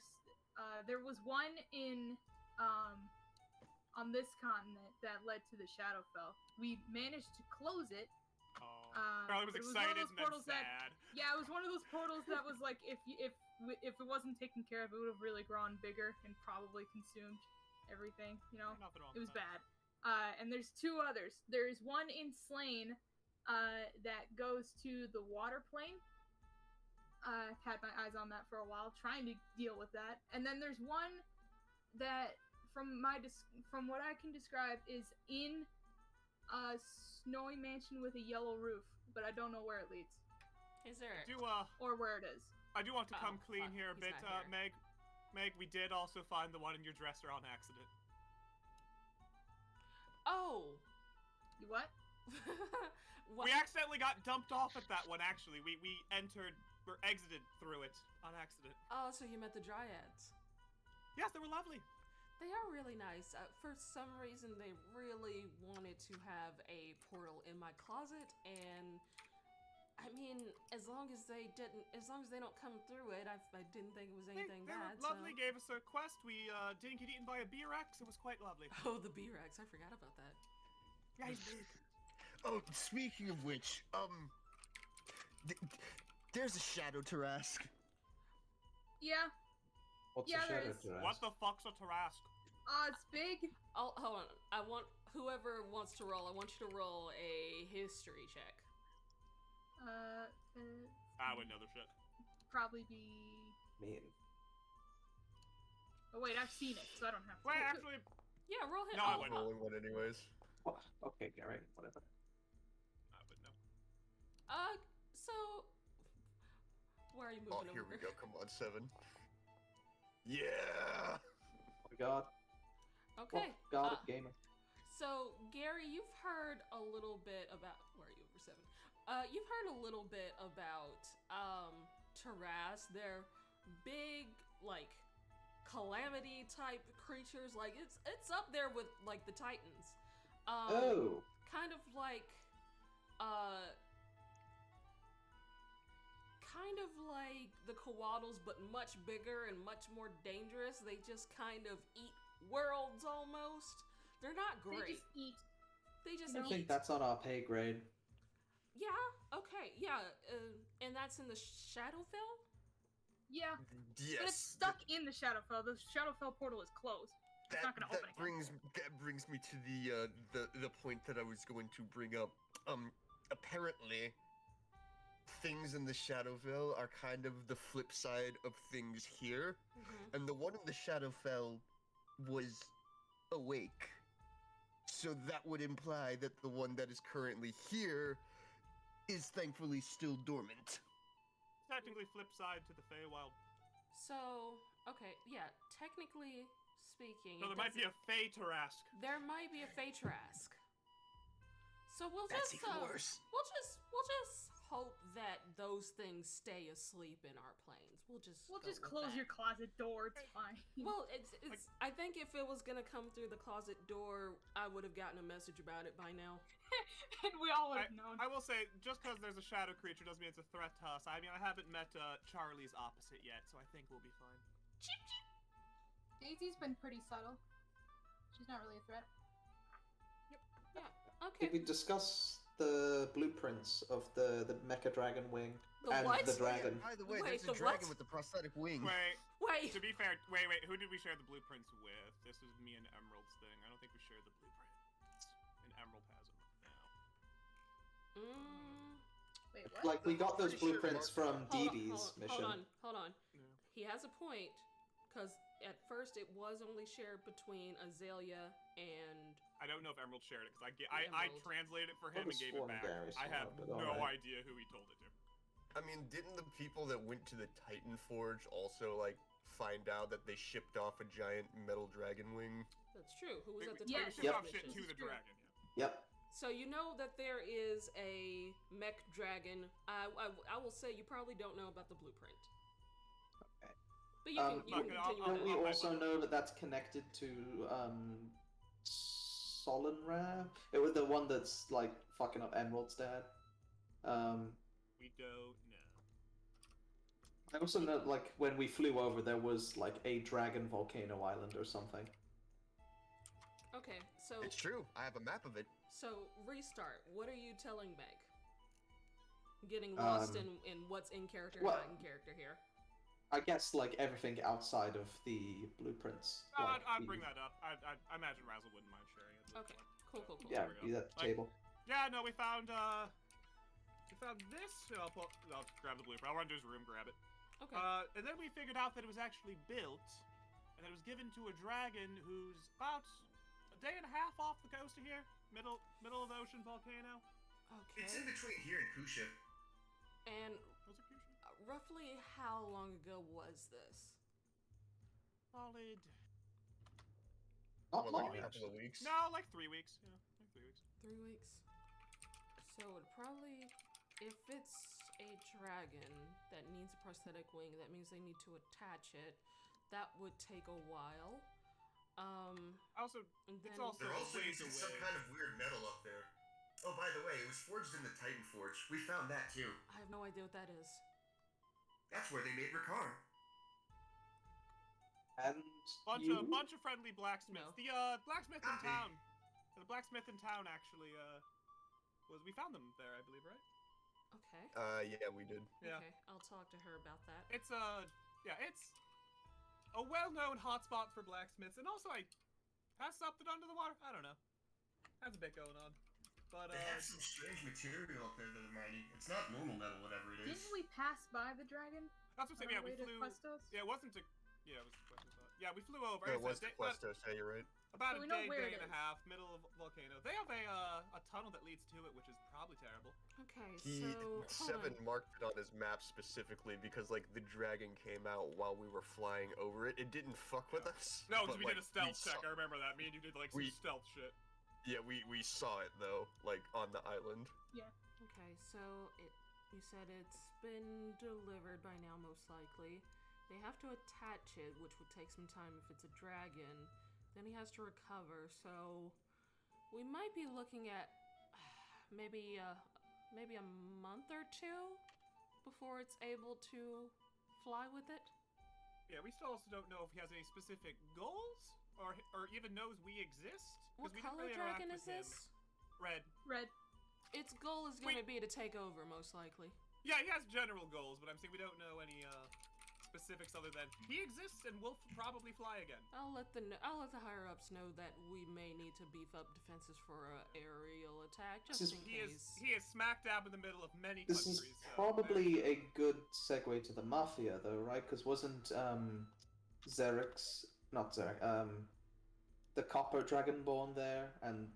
was one in on this continent that led to the Shadowfell. We managed to close it. Charlie was but it was one of excited those and then portals that- sad. Yeah, it was one of those portals that was like, if it wasn't taken care of, it would have really grown bigger and probably consumed everything. You know, Nothing wrong it was with that. bad. And there's two others. There's one in Slain that goes to the water plane. I've had my eyes on that for a while, trying to deal with that. And then there's one that, from what I can describe, is in a snowy mansion with a yellow roof, but I don't know where it leads Is there? or where it is. I do want to come Oh, clean fuck, here a he's bit, not here. Meg. Meg, we did also find the one in your dresser on accident. Oh. You what? What? We accidentally got dumped off at that one, actually. We exited through it on accident. Oh, so you met the Dryads. Yes, they were lovely. They are really nice. For some reason, they really wanted to have a portal in my closet, and I mean, as long as they don't come through it, I didn't think it was anything they bad. were lovely, So. gave us a quest. We didn't get eaten by a B-Rex. It was quite lovely. Oh, the B-Rex! I forgot about that. Yeah, he's big. Oh, speaking of which, there's a Shadow Tarask. Yeah. What's Yeah, a there shadow is. Tarask? What the fuck's a Tarask? It's big. Oh, hold on. I want whoever wants to roll. I want you to roll a history check. I would know the shit. Probably be. Mean. Oh wait, I've seen it, so I don't have to. Wait, actually, Yeah, roll hit. No, I oh, wouldn't. Rolling one anyways. Oh, okay, Gary, whatever. I would know. So where are you Oh, moving here over? we go. Come on, 7. Yeah. Oh my god. Okay. Oh, god of gaming. So Gary, you've heard a little bit about. Where are you over 7? You've heard a little bit about Taras. They're big, like, calamity type creatures. Like it's up there with like the Titans. Oh. Kind of like the Kowaddles, but much bigger and much more dangerous. They just kind of eat worlds almost. They're not great. They just eat. They just I eat. think that's on our pay grade. Yeah. Okay. Yeah. And that's in the Shadowfell. Yeah. Yes. But it's stuck in the Shadowfell. The Shadowfell portal is closed. It's not gonna open again. That brings me to the point that I was going to bring up. Apparently, things in the Shadowfell are kind of the flip side of things here, and the one in the Shadowfell was awake. So that would imply that the one that is currently here is thankfully still dormant. Technically, flip side to the Feywild. So okay. Yeah. Technically speaking, So it there might be a doesn't- Fey Tarask. There might be a Phaetrask. So we'll That's just even worse. we'll just hope that those things stay asleep in our planes. We'll just We'll go just with close that. your closet door. It's fine. Well, it's I think if it was gonna come through the closet door, I would have gotten a message about it by now. And we all would have known. I will say, just because there's a shadow creature doesn't mean it's a threat to us. I mean, I haven't met Charlie's opposite yet, so I think we'll be fine. Daisy's been pretty subtle. She's not really a threat. Okay. Did we discuss the blueprints of the Mecha Dragon Wing The and what? the dragon? By the way, Wait, there's a the dragon what? with the prosthetic wing. Wait. To be fair, wait, who did we share the blueprints with? This is me and Emerald's thing. I don't think we shared the blueprints. And Emerald has them now. Wait, what? Like, we got those Pretty sure blueprints Mark- from Dee Dee's mission. Hold on. No. He has a point, because at first it was only shared between Azalea and. I don't know if Emerald shared it, because I Emerald. translated it for him and Could've gave it sworn back. Gary I saw have it, but no alright. idea who he told it to. I mean, didn't the people that went to the Titan Forge also, like, find out that they shipped off a giant metal dragon wing? That's true. Who was at the We Yes. shipped Titan off mission. shit to This the is true. dragon, yeah. Yep. So you know that there is a mech dragon. I will say you probably don't know about the blueprint. Okay. But you can Look, continue I'll- on. Don't we I'll- also know that that's connected to Solenra? It was the one that's like fucking up Emerald's dad. We don't know. I also know like when we flew over, there was like a dragon volcano island or something. Okay, so It's true. I have a map of it. Restart. What are you telling Meg? Getting lost in what's in character and well- not in character here. I guess like everything outside of the blueprints. Like, I'd the- bring that up. I imagine Razzle wouldn't mind sharing it. Okay, cool. Yeah, There we be go. that Like, table. Yeah, no, we found this. I'll grab the blueprint. I'll run to his room, grab it. Okay. And then we figured out that it was actually built, and it was given to a dragon who's about a day and a half off the coast of here, middle of the ocean volcano. It's Okay. in between here and Kusha. And Was it Kyushu? roughly how long ago was this? Solid. Not Well, long. like a couple of actually. weeks. No, like 3 weeks. Yeah, like 3 weeks. 3 weeks. So it probably, if it's a dragon that needs a prosthetic wing, that means they need to attach it. That would take a while. Also, And then it's also They're also ways using some away. kind of weird metal up there. Oh, by the way, it was forged in the Titan Forge. We found that too. I have no idea what that is. That's where they made Ricard. And Bunch you? of friendly blacksmiths. No. The blacksmith in Not me. town. The blacksmith in town actually we found them there, I believe, right? Okay. Yeah, we did. Yeah. Okay, I'll talk to her about that. It's it's a well-known hotspot for blacksmiths, and also I has something under the water. I don't know. Has a bit going on, but They have some strange material up there that they're mining. It's not normal metal, whatever it is. Didn't we pass by the dragon? that's what I'm saying. on Yeah, our we way to flew. Questos? Yeah, it wasn't to. Yeah, it was to Questos. Yeah, we flew over. No, it It's a was day- Questos, yeah, you're right. About So a we know day, where day it and a is. half, middle of volcano. They have a tunnel that leads to it, which is probably terrible. Okay, He so Seven hold on. marked it on his map specifically because like the dragon came out while we were flying over it. It didn't fuck with us. No, but, because we like, did a stealth saw- check. I remember that. Me and you did like some we- stealth shit. Yeah, we saw it though, like on the island. Okay, so you said it's been delivered by now, most likely. They have to attach it, which would take some time if it's a dragon. Then he has to recover, so we might be looking at maybe a month or two before it's able to fly with it. Yeah, we still also don't know if he has any specific goals or even knows we exist. 'cause What we didn't color really interact dragon with is him. this? Red. Red. Its goal is going to be to take over, most likely. Yeah, he has general goals, but I'm saying we don't know any specifics other than he exists and will probably fly again. I'll let the higher ups know that we may need to beef up defenses for a aerial attack, just This in is- case. He is smack dab in the middle of many This countries. is so, probably a good segue to the Mafia, though, right? Because wasn't Xerix, not Xerix, the Copper Dragonborn there? And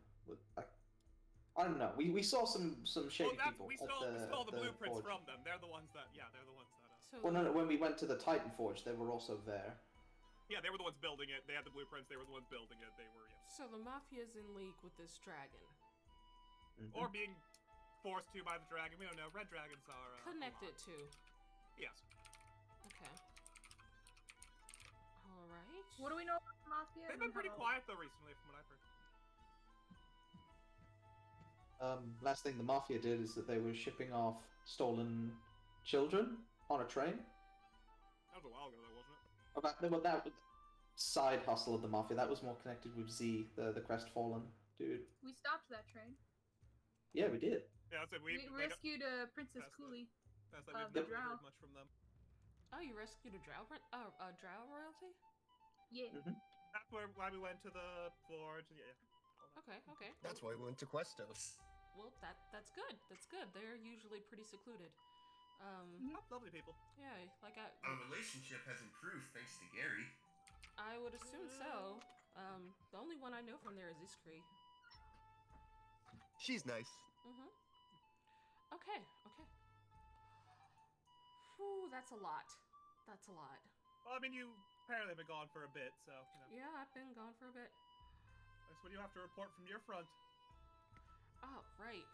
I don't know. We saw some shady people. we at stole the the blueprints forge. from them. They're the ones that they're the ones that So, Well, no, when we went to the Titan Forge, they were also there. yeah, they were the ones building it. They had the blueprints. They were the ones building it. They were so the mafia's in league with this dragon. Mhm. or being forced to by the dragon. We don't know. Red dragons are Connected to. Yes. Okay. Alright. What do we know about the Mafia? They've been pretty quiet though recently, from what I've heard. Last thing the Mafia did is that they were shipping off stolen children on a train. That was a while ago, though, wasn't it? Well, that was side hustle of the Mafia. That was more connected with Z, the Crestfallen dude. We stopped that train. Yeah, we did. Yeah, I said We they got- rescued Princess That's Cooley. that's like the we've never drow. heard much from them. Oh, you rescued a drow royalty? Yeah. That's why we went to the forge. Yeah. all that. Okay, okay. That's why we went to Questos. Well, that's good. That's good. They're usually pretty secluded. Oh, lovely people. Yeah, like Our relationship has improved thanks to Gary. I would assume so. The only one I know from there is Iskri. She's nice. Mm-hmm. Okay, okay. Whew, that's a lot. That's a lot. Well, I mean, you apparently have been gone for a bit, so you know. Yeah, I've been gone for a bit. That's what you have to report from your front. Oh, right.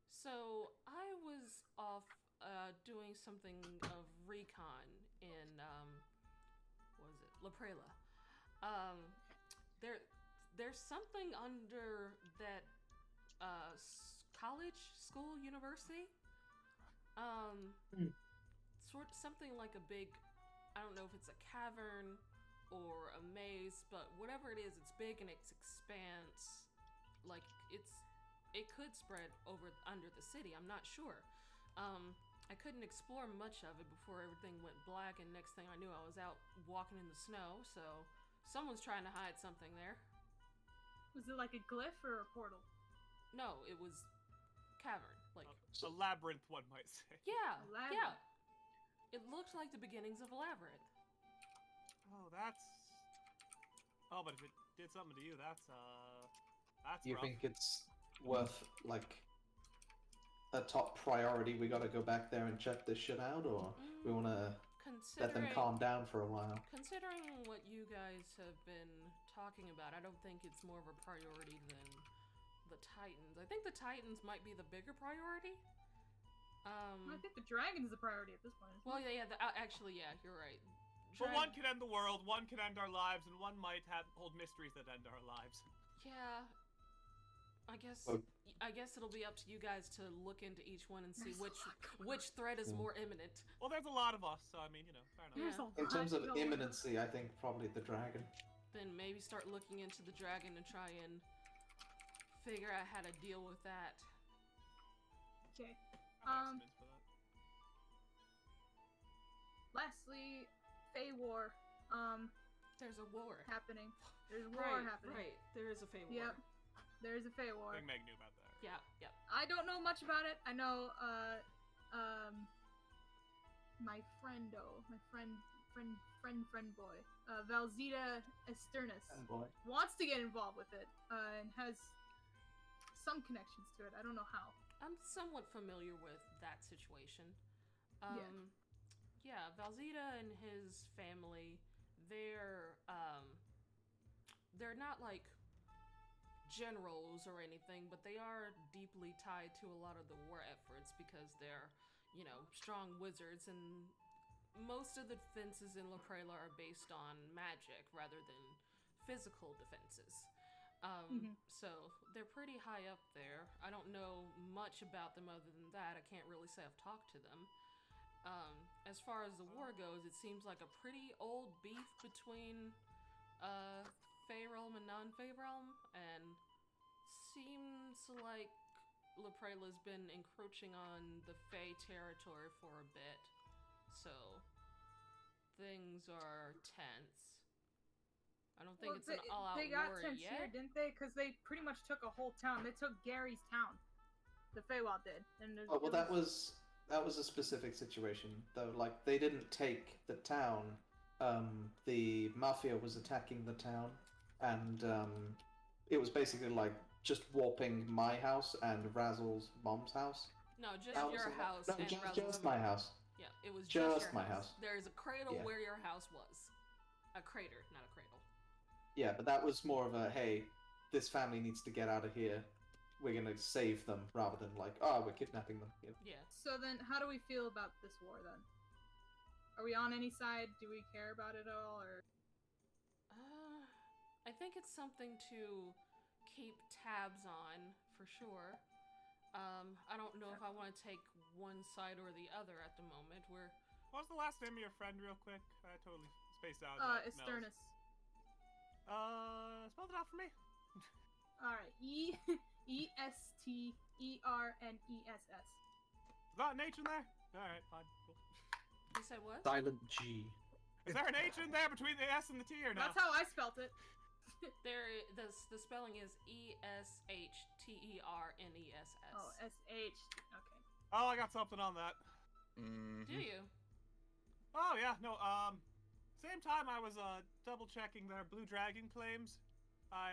So, I was off doing something of recon in, what was it? La Prela. There's something under that college, school, university. Something like a big, I don't know if it's a cavern or a maze, but whatever it is, it's big and it's expanse. Like it could spread over under the city. I'm not sure. I couldn't explore much of it before everything went black, and next thing I knew, I was out walking in the snow. So someone's trying to hide something there. Was it like a glyph or a portal? No, it was cavern. Like A labyrinth, one might say. yeah, A labyrinth. yeah. It looked like the beginnings of a labyrinth. Oh, that's. Oh, but if it did something to you, that's You rough. think it's worth like a top priority? We gotta go back there and check this shit out, or we wanna let them calm down for a while? Considering what you guys have been talking about, I don't think it's more of a priority than the Titans. I think the Titans might be the bigger priority. I think the dragon's the priority at this point. isn't Well, it? yeah, actually, yeah, you're right. But one can end the world, one can end our lives, and one might hold mysteries that end our lives. Yeah, I guess. Oh. I guess it'll be up to you guys to look into each one and see There's a lot going which threat is more imminent. Well, there's a lot of us, so I mean, you know, fair enough. There's a In lot terms of going on. imminency, I think probably the dragon. Then maybe start looking into the dragon and try and figure out how to deal with that. Okay. I have estimates for that. Lastly, Fey War. There's a war. Happening. There's a war happening. Right. There is a Fey war. Yep. There's a Fey War. I think Meg knew about that. Yeah. Yep. I don't know much about it. I know, my friend boy, Valzita Esternus, Oh boy. wants to get involved with it, and has some connections to it. I don't know how. I'm somewhat familiar with that situation. Yeah, Valzita and his family, they're not like generals or anything, but they are deeply tied to a lot of the war efforts because they're, strong wizards, and most of the defenses in La Prela are based on magic rather than physical defenses. So they're pretty high up there. I don't know much about them other than that. I can't really say I've talked to them. As far as the war goes, it seems like a pretty old beef between Fey Realm and non-Fey Realm, and seems like La Prela's been encroaching on the Fey territory for a bit. So things are tense. I don't think it's an all-out They got war tense yet. here, didn't they? Because they pretty much took a whole town. They took Gary's town. The Feywild did. And Oh well, that was a specific situation though. Like they didn't take the town. The mafia was attacking the town, and it was basically like just warping my house and Razzle's mom's house. No, just That was your a- house No, and just Razzle's my mom. house. Yeah, it was Just your my house. There's a cradle Yeah. where your house was. A crater, not a cradle. Yeah, but that was more of a hey, this family needs to get out of here. We're gonna save them rather than like, oh, we're kidnapping them. You know? Yeah. So then, how do we feel about this war then? Are we on any side? Do we care about it at all, or? I think it's something to keep tabs on for sure. I don't know if I want to take one side or the other at the moment. What was the last name of your friend, real quick? I totally spaced out. Mel's. Esternus. Spell it out for me. All right, Esterness. Not an H in there? Alright, fine. Cool. You said what? Silent G. Is there an H in there between the S and the T or no? That's how I spelt it. The spelling is Eschternes. Oh, SH. Okay. Oh, I got something on that. Do you? Oh, yeah, no, same time I was, double checking their Blue Dragon claims, I,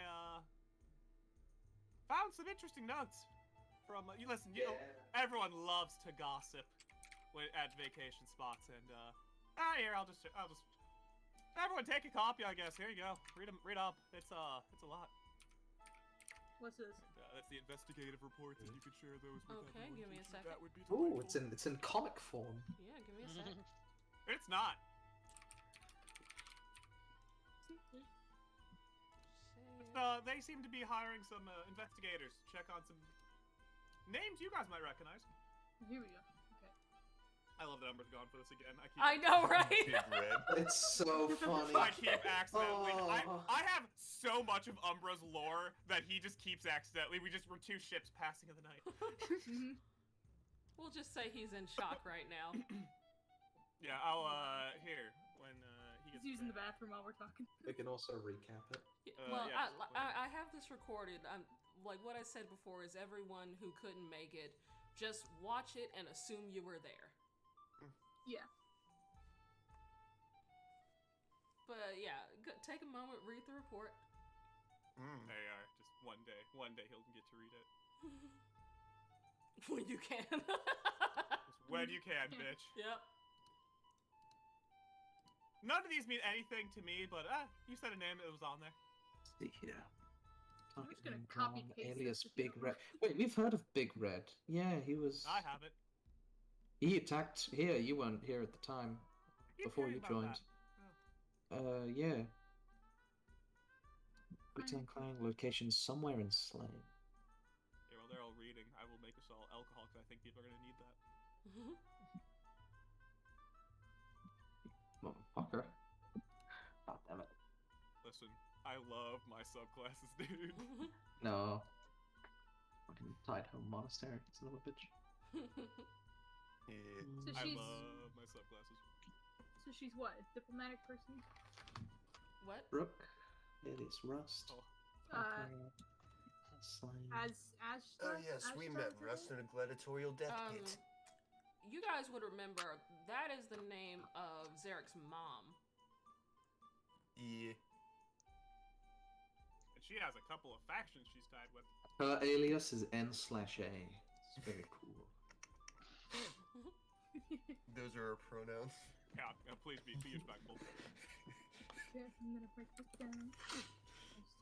found some interesting notes from, you listen, everyone loves to gossip at vacation spots, and, here, I'll just, everyone take a copy, I guess, here you go, read up, it's a lot. What's this? And, that's the investigative reports, and you can share those with Okay, everyone. give me a too. second. That would be Ooh, delightful. it's in comic form. Yeah, give me a sec. It's not. They seem to be hiring some investigators to check on some names you guys might recognize. Here we go. Okay. I love that Umbra's gone for this again. I know, right? Big red. It's so funny. I keep accidentally. Oh. I have so much of Umbra's lore that he just keeps accidentally. We just were two ships passing in the night. We'll just say he's in shock right now. Yeah, I'll here when he gets. He's using the back. bathroom while we're talking. We can also recap it. Well, yeah, I have this recorded. Like what I said before is everyone who couldn't make it, just watch it and assume you were there. Yeah. But yeah, take a moment, read the report. There you are. Just one day he'll get to read it. When you can. Just when you can, bitch. Yep. None of these mean anything to me, but you said a name, it was on there. See here. I'm just gonna Target copy name, paste alias this if you Big don't Red. mind. Wait, we've heard of Big Red. Yeah, he was. I have it. He attacked here. You weren't here at the time. Keep Before hearing you about joined. that. Yeah. Return Clang location somewhere in Slane. Yeah, well, they're all reading. I will make us all alcohol because I think people are gonna need that. Motherfucker. God damn it. Listen, I love my subclasses, dude. No. Fucking tied home monastery, son of a bitch. Yeah. So I she's love my subclasses. so she's what? A diplomatic person? What? Rook, alias Rust. Oh. Slane. As Oh yes, we met Ashtar Rust in a gladiatorial death pit. You guys would remember that is the name of Zarek's mom. Yeah. And she has a couple of factions she's tied with. Her alias is N/A. It's very cool. Those are her pronouns. Yeah, please be respectful. Okay, I'm gonna break this down.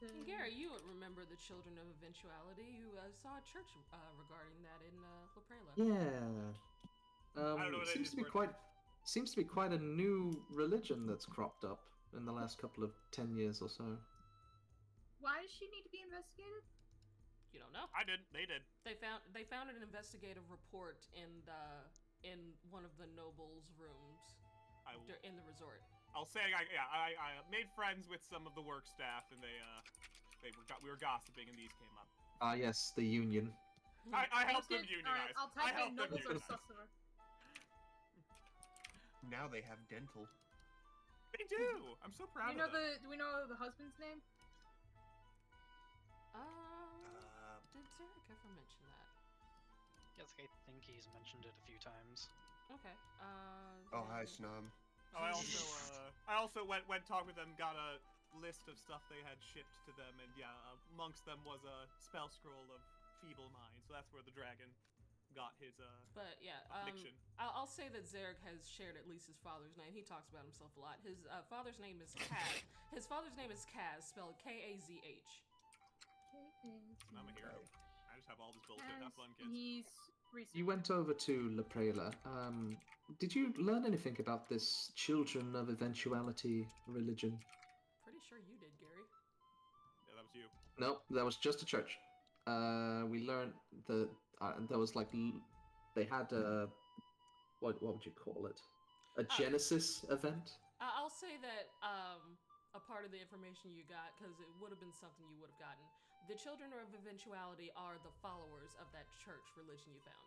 And Gary, you would remember the Children of Eventuality. You saw a church regarding that in La Prela. Yeah. I don't know what it seems is to be for- quite a new religion that's cropped up in the last couple of 10 years or so. Why does she need to be investigated? You don't know. I didn't. They did. They found an investigative report in one of the nobles' rooms in the resort. I'll say I made friends with some of the work staff, and we were gossiping, and these came up. Ah, yes, the Union. I helped them Alright, unionize. I'll I type helped in them nobles are unionize. sus of her. Now they have dental. They do. I'm so proud Do of them. we know the husband's name? Did Zarek ever mention that? Yes, I think he's mentioned it a few times. Okay. Oh, hi, then- Snom. Oh, I also went talked with them, got a list of stuff they had shipped to them, and yeah, amongst them was a spell scroll of Feeble Mind, so that's where the dragon got his But yeah, affliction. I'll say that Zarek has shared at least his father's name. He talks about himself a lot. His father's name is Kaz. His father's name is Kaz, spelled K-A-Z-H. I'm a hero. I just have all this bullshit. Have fun, kids. He's recent. You went over to La Prela. Did you learn anything about this Children of Eventuality religion? Pretty sure you did, Gary. Yeah, that was you. Nope, that was just a church. We learned that there was like they had a what would you call it? A Genesis event. I'll say that a part of the information you got, because it would have been something you would have gotten. The Children of Eventuality are the followers of that church religion you found.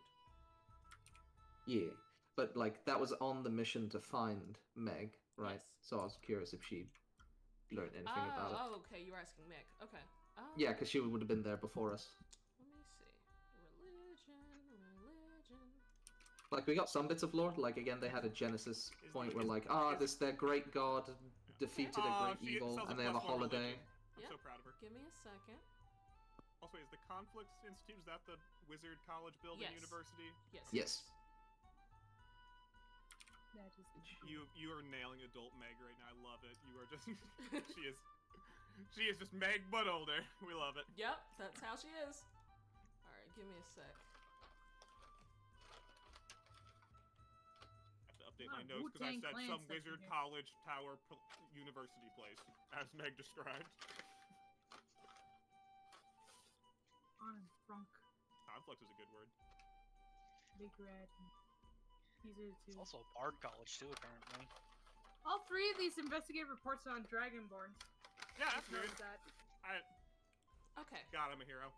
Yeah, but like that was on the mission to find Meg, right? Yes. So I was curious if she learned anything about it. Oh, okay. You were asking Mick. Okay. Yeah, because she would have been there before us. Let me see. Religion. Like we got some bits of lore. Like again, they had a Genesis point where like, their great god defeated a great She evil, sells and they have a plus one holiday. religion. I'm Yep. so proud of her. Give me a second. Also, is the Conflicts Institute, is that the Wizard College building Yes. university? Yes. Yes. That is the You are nailing adult Meg right now. I love it. You are just she is just Meg but older. We love it. Yep, that's how she is. Alright, give me a sec. I have to update my Lot of notes because I Wu-Tang said Clan some stuff in Wizard here. College Tower University place, as Meg described. on Frunk, Conflict is a good word. Big Red. Easier It's to. also a bard college too, apparently. All three of these investigative reports are on Dragonborns. Yeah, Just that's weird. noticed that. I Okay. God, I'm a hero.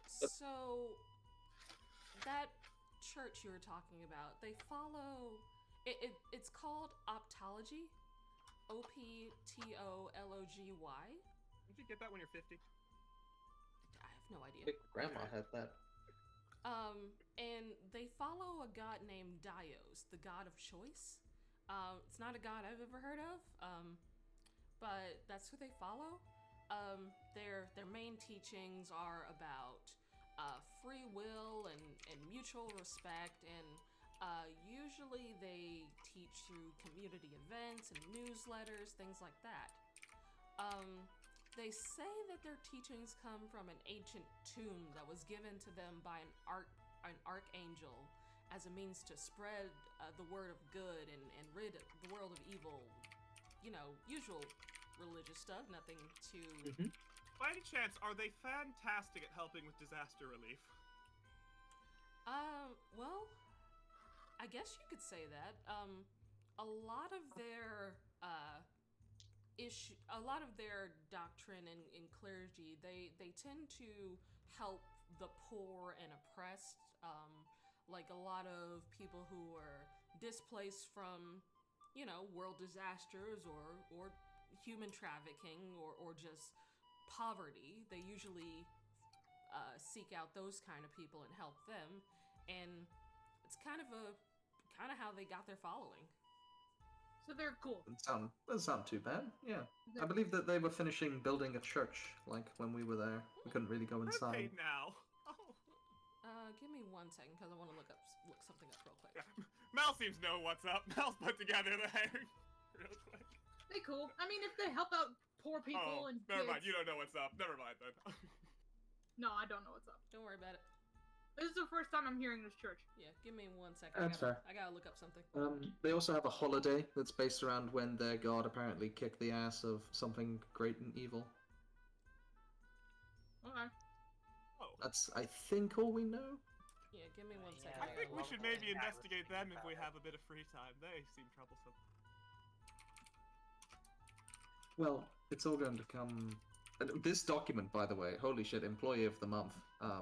So that church you were talking about, they follow. It's called Optology. Optology. Did you get that when you're 50? I have no idea. I think Grandma had that. And they follow a god named Dios, the god of choice. It's not a god I've ever heard of, but that's who they follow. Their main teachings are about free will and mutual respect, and usually they teach through community events and newsletters, things like that. They say that their teachings come from an ancient tomb that was given to them by an archangel as a means to spread the word of good and rid the world of evil. You know, usual religious stuff, nothing too... By any chance, are they fantastic at helping with disaster relief? Well, I guess you could say that. A lot of their a lot of their doctrine and clergy, they tend to help the poor and oppressed, like a lot of people who are displaced from, you know, world disasters or human trafficking or just poverty. They usually seek out those kind of people and help them, and it's kind of how they got their following. So they're cool. Doesn't sound too bad. Yeah, I They're- believe that they were finishing building a church. Like when we were there, we couldn't really go We're inside. paid now. Oh. Give me 1 second because I want to look something up real quick. Yeah. Mel seems to know what's up. Mel's put together the hair real quick. They cool. I mean, if they help out poor people Oh, and never mind. kids- You don't know what's up. Never mind then. No, I don't know what's up. Don't worry about it. This is the first time I'm hearing this church. Yeah, give me 1 second. That's fair. I gotta look up something. They also have a holiday that's based around when their god apparently kicked the ass of something great and evil. Okay. Oh. That's, I think, all we know. Yeah, give me 1 Yeah, second. I think we love should the maybe cat investigate them if we about have a bit of free time. They seem troublesome. Well, it's all going to come. This document, by the way, holy shit, employee of the month. Yeah.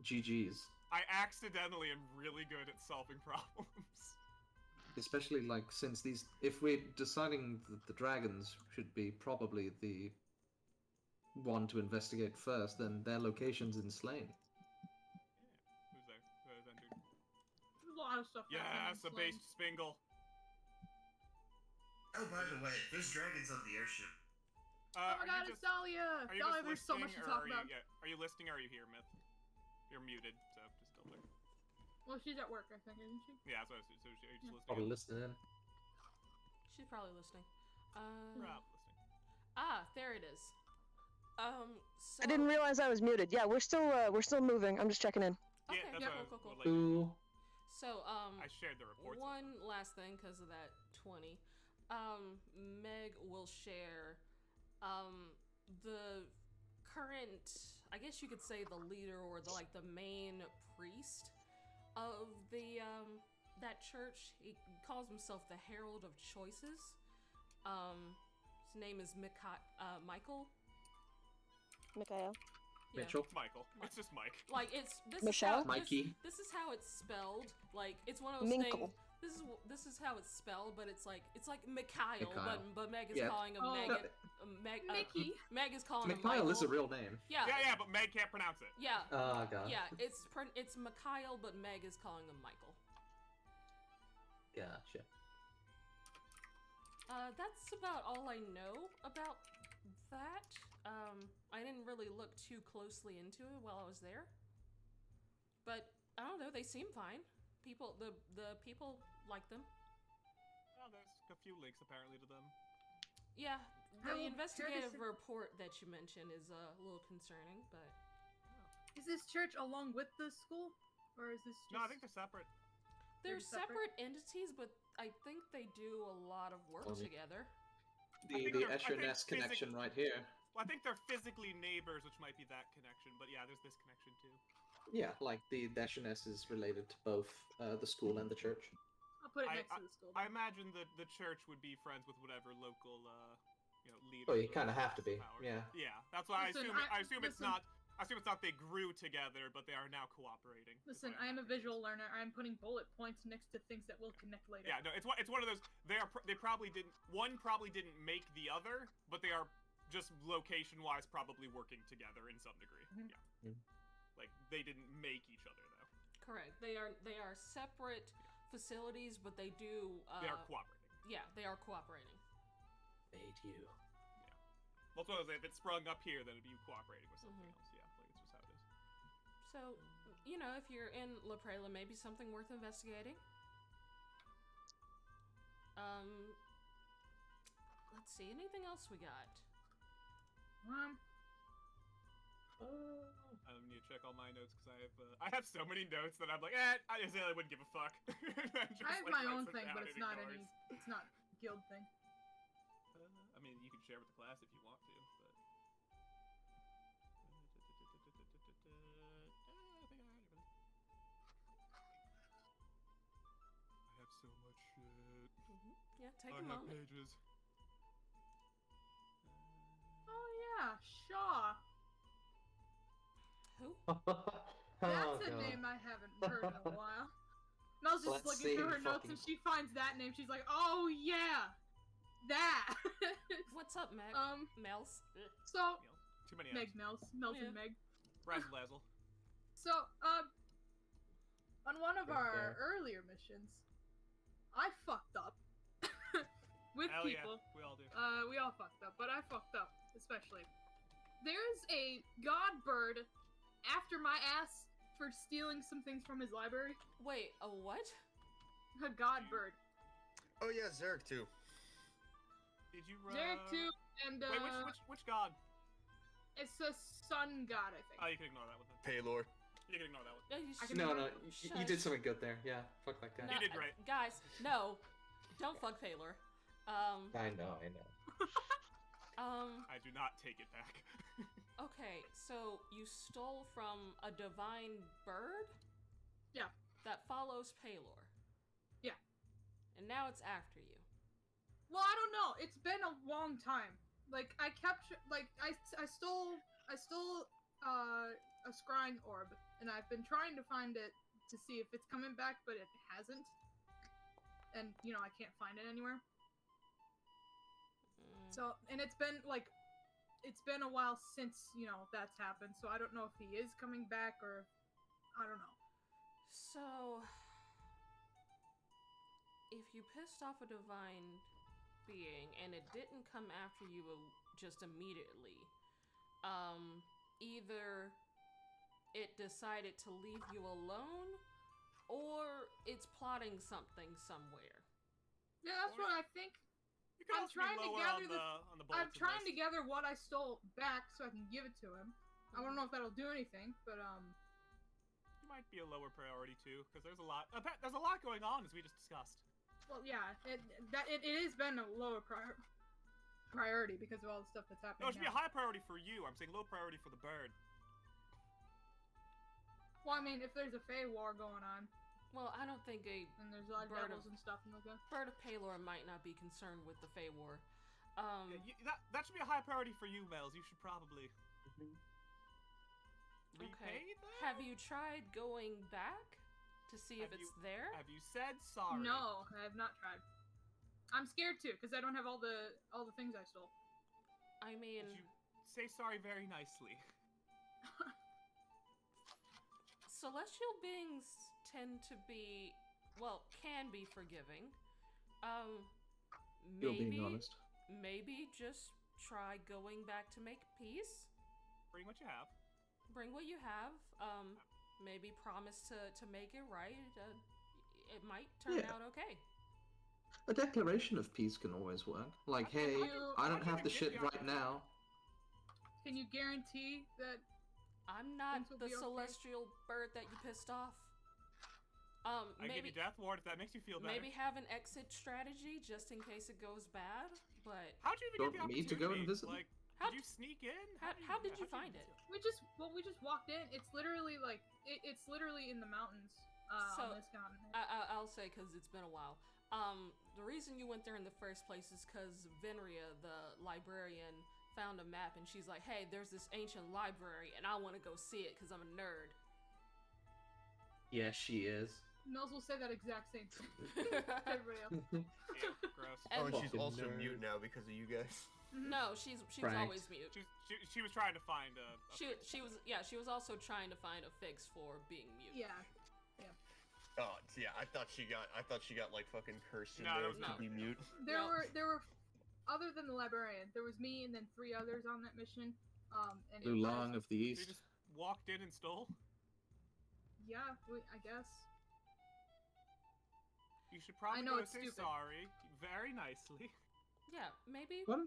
GG's. I accidentally am really good at solving problems. Especially like since these, if we're deciding that the dragons should be probably the one to investigate first, then their location's in Slain. Who's there? Who's that dude? There's a lot of stuff. happening Yes, in a base Slane. Spingle. Oh, by the way, there's dragons on the airship. Oh my god, it's Dahlia! Are you Dahlia, just there's so much to listening, talk or are you, about. yeah, are you listening or are you here, Myth? You're muted, so just don't look. Well, she's at work, I think, isn't she? Yeah, that's what I was, so are you just listening? Probably listening in. She's probably listening. Rob listening. There it is. So I didn't realize I was muted. Yeah, we're still moving. I'm just checking in. Okay, Yeah, that's yeah, what cool. I was relaying. Cool. So, I shared the reports. one last thing because of that 20. Meg will share the current, I guess you could say the leader or the main priest of the that church. He calls himself the Herald of Choices. His name is Michael. Mikhail. Yeah. Mitchell. Michael. It's just Mike. Like this Michelle? is how, Mikey. This is how it's spelled. Like it's one of those Minkle. things. This is how it's spelled, but it's like Mikhail, Mikhail. but Meg is Yeah. calling him Oh. Meg. Mickey. Meg is calling him Mikhail Michael. is a real name. Yeah, Yeah, but Meg can't pronounce it. yeah, Ah, God. yeah. It's Mikhail, but Meg is calling him Michael. Gotcha. That's about all I know about that. I didn't really look too closely into it while I was there, but I don't know. They seem fine. The people like them. Oh, there's a few links apparently to them. Yeah, I the will investigative share this- report that you mentioned is a little concerning, but Is this church along with the school? Or is this just... No, I think they're separate. they're They're separate? separate entities. But I think they do a lot of work Totally. together. think The they're- I Escher think Nest connection physic- right here. Well, I think they're physically neighbors, which might be that connection. But yeah, there's this connection too. Yeah, like the Dashness is related to both the school and the church. I'll put it next to the school. I imagine that the church would be friends with whatever local, leader. Oh, you kind of have to be. Yeah. Yeah, that's why Listen, I assume it's listen. not. I assume it's not they grew together, but they are now cooperating. is Listen, what I am a imagine. visual learner. I'm putting bullet points next to things that will connect later. Yeah, no, it's one of those. They probably didn't. One probably didn't make the other, but they are just location-wise probably working together in some degree. Mhm. Yeah, like they didn't make each other though. Correct. They are separate facilities, but they do. They are cooperating. Yeah, they are cooperating. Made you. Well, it's one of those, if it sprung up here, then it'd be cooperating with something Mhm. else. Yeah, like it's just how it is. So, if you're in La Prela, maybe something worth investigating. Let's see. Anything else we got? I need to check all my notes because I have so many notes that I'm like, I wouldn't give a fuck. I have my own thing, but it's not guild thing. I mean, you can share with the class if you want to, but. I have so much shit. Yeah, take I a have moment. pages. Oh yeah, Shaw. Who? That's a name I haven't heard in a while. Mel's just Let's looking through see, her notes and fucking- she finds that name. She's like, oh yeah, that. What's up, Meg? Mels? So Too many Meg M's. Mels Yeah. and Meg. Razzle dazzle. So on one of Right our there. earlier missions, I fucked up with Hell people. yeah, we all do. We all fucked up, but I fucked up especially. There's a god bird after my ass for stealing some things from his library. Wait, a what? A god bird. Oh yeah, Zerg too. Did you Derek too, and Wait, which god? it's a sun god, I think. Oh, you can ignore that one. Then. Paylor. You can ignore that one. Yeah, you I should- can- No, you did something good there. Yeah, fuck that guy. No, You did great. Guys, no. Don't fuck Paylor. I know. I do not take it back. Okay, so you stole from a divine bird? Yeah. That follows Paylor. Yeah. And now it's after you. Well, I don't know. It's been a long time. Like I captured, like I stole a scrying orb, and I've been trying to find it to see if it's coming back, but it hasn't. And I can't find it anywhere. Mm, So, and it's been a while since that's happened. So I don't know if he is coming back or I don't know. So, if you pissed off a divine being and it didn't come after you just immediately, either it decided to leave you alone or it's plotting something somewhere. Yeah, that's what I think. You can I'm also be trying to lower gather on the I'm bulletin trying to list. gather what I stole back so I can give it to him. I don't know if that'll do anything, but You might be a lower priority too, because there's a lot. There's a lot going on, as we just discussed. well, yeah, it has been a lower priority because of all the stuff that's happening. No, it should be a now. high priority for you. I'm saying low priority for the bird. Well, I mean, if there's a Fey war going on Well, I don't think a and there's a lot of Bird devils of- and stuff and like that. Bird of Paylor might not be concerned with the Fey War. That should be a high priority for you, Mels. You should probably Okay. repay them. Have you tried going back to see if Have it's you- there? Have you said sorry? No, I have not tried. I'm scared too because I don't have all the things I stole. I mean, Did you say sorry very nicely? celestial beings tend to be, well, can be forgiving. You're being Maybe, honest. maybe just try going back to make peace. Bring what you have. Bring what you have. Maybe promise to make it right. It might turn Yeah. out okay. A declaration of peace can always work. Like, hey, I don't have the shit right now. Can you guarantee that? I'm not Things will the be okay. celestial bird that you pissed off. I give Maybe you death ward if that makes you feel better. maybe have an exit strategy just in case it goes bad. But How'd you even Want get the me to go and opportunity? visit them? Like, How- Did you sneak in? How did you find it? We just walked in. It's literally like it's literally in the mountains So, on this continent. I'll say because it's been a while. The reason you went there in the first place is because Venria, the librarian, found a map and she's like, "Hey, there's this ancient library and I want to go see it because I'm a nerd." Yeah, she is. Mills will say that exact same thing. Everybody else. Ew, gross. And- Oh, and she's Fucking also nerd. mute now because of you guys. No, she was Right. always mute. She was trying to find a She was also trying to find a fix for being mute. Yeah. Oh, yeah, I thought she got like fucking cursed in No, there there was to no. be mute. There No. were other than the librarian, there was me and then 3 others on that mission. And it Oolong was, of the She East. just walked in and stole. yeah, I guess. You should probably know go it's say stupid. sorry very nicely. Yeah, maybe What?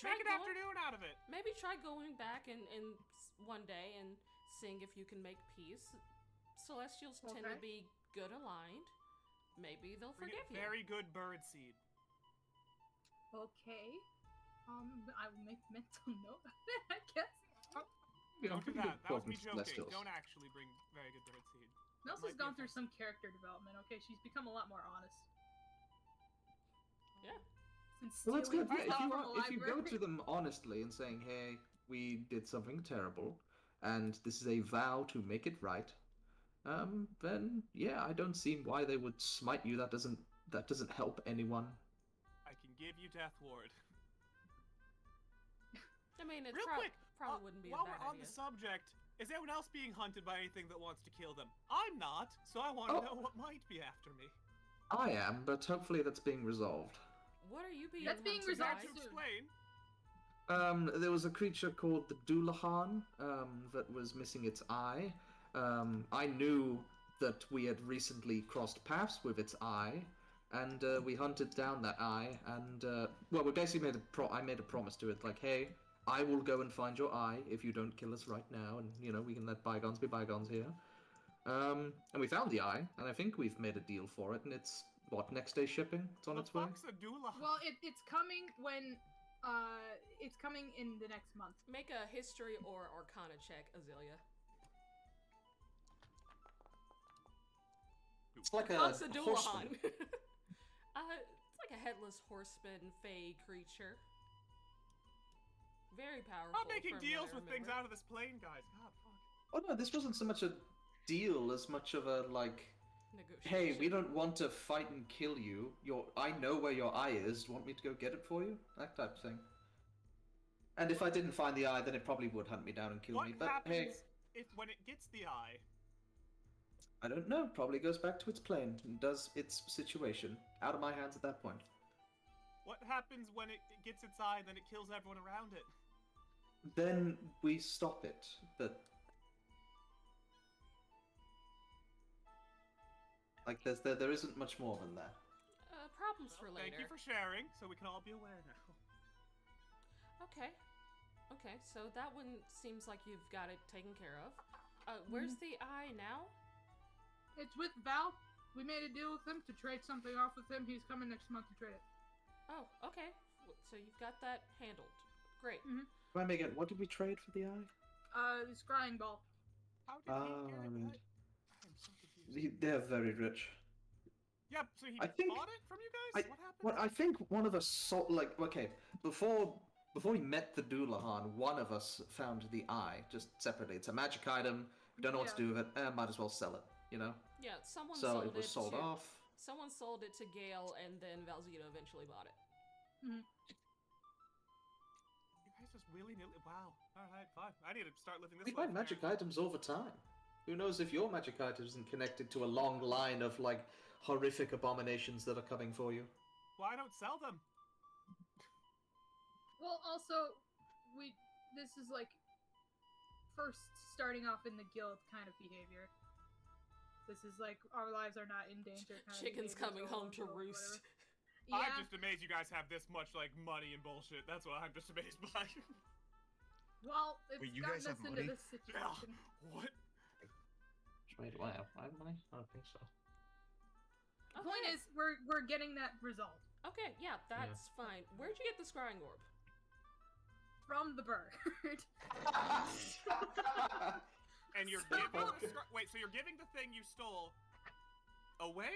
try Make an going, afternoon out of it. maybe try going back and one day and seeing if you can make peace. Celestials tend to Okay. be good aligned. Maybe they'll Bring forgive it you. very good bird seed. Okay. I will make mental note of it, I guess. Don't do that. That was me joking. Celestials. Don't actually bring very good bird seed. Nels might has be gone a through thing. some character development, okay? She's become a lot more honest. Yeah. Since Well, that's stealing good. Yeah, stuff if from a you go library. to them honestly and saying, "Hey, we did something terrible, and this is a vow to make it right," then yeah, I don't see why they would smite you. That doesn't help anyone. I can give you Death Ward. I mean, it Real quick, probably wouldn't be a while bad we're on idea. the subject, is anyone else being hunted by anything that wants to kill them? I'm not, so I want to Oh. know what might be after me. I am, but hopefully that's being resolved. What are you being That's being hunted resolved by? To soon. explain, There was a creature called the Doulahan that was missing its eye. I knew that we had recently crossed paths with its eye, and we hunted down that eye. And well, we basically I made a promise to it, like, "Hey, I will go and find your eye if you don't kill us right now, and we can let bygones be bygones here." And we found the eye, and I think we've made a deal for it, and it's next day shipping. It's on the its way. fuck's a doula? Well, it's coming when it's coming in the next month. Make a history or arcana check, Azalea. It's like Fuck's a horseman. Doulahan. It's like a headless horseman fey creature. Very powerful. I'm making from deals what I with things remember. out of this plane, guys. God, fuck. Oh no, this wasn't so much a deal as much of a like, "Hey, Negotiation. we don't want to fight and kill you. I know where your eye is. Want me to go get it for you?" That type of thing. And if I didn't find the eye, then it probably would hunt me down and kill What me. But happens hey, if when it gets the eye? I don't know. Probably goes back to its plane and does its situation. Out of my hands at that point. What happens when it gets its eye and then it kills everyone around it? Then we stop it. But like, there isn't much more than that. Problems for later. Thank you for sharing, so we can all be aware now. Okay. Okay, so that one seems like you've got it taken care of. Where's the eye now? It's with Val. We made a deal with him to trade something off with him. He's coming next month to trade it. Oh, okay. So you've got that handled. Great. Remind me again, what did we trade for the eye? The scrying ball. How did he get it? right. What? I'm so confused. They're very rich. Yeah, so he I think- bought it from you guys? What happened? Well, I think one of us before we met the Doulahan, one of us found the eye just separately. It's a magic item. We don't know what to do with it. Might as well sell it. Yeah, someone So sold it was sold to, off. Someone sold it to Gale, and then Valzito eventually bought it. You guys just willy-nilly. Wow. Alright, fine. I need to start living this We life. find magic items all the time. Who knows if your magic item isn't connected to a long line of like horrific abominations that are coming for you? Why don't sell them? Well, also, this is like first starting off in the guild kind of behavior. This is like our lives are not in danger. Kind Chicken's of coming home to roost. Yeah. I'm just amazed you guys have this much like money and bullshit. That's what I'm just amazed by. Well, it's Wait, you gotten guys us have into money? this situation. What? Wait, do I have money? I don't think so. The point is, we're getting that resolved. Okay, yeah, that's fine. Where'd you get the scrying orb? from the bird. And you're giving wait, so you're giving the thing you stole away?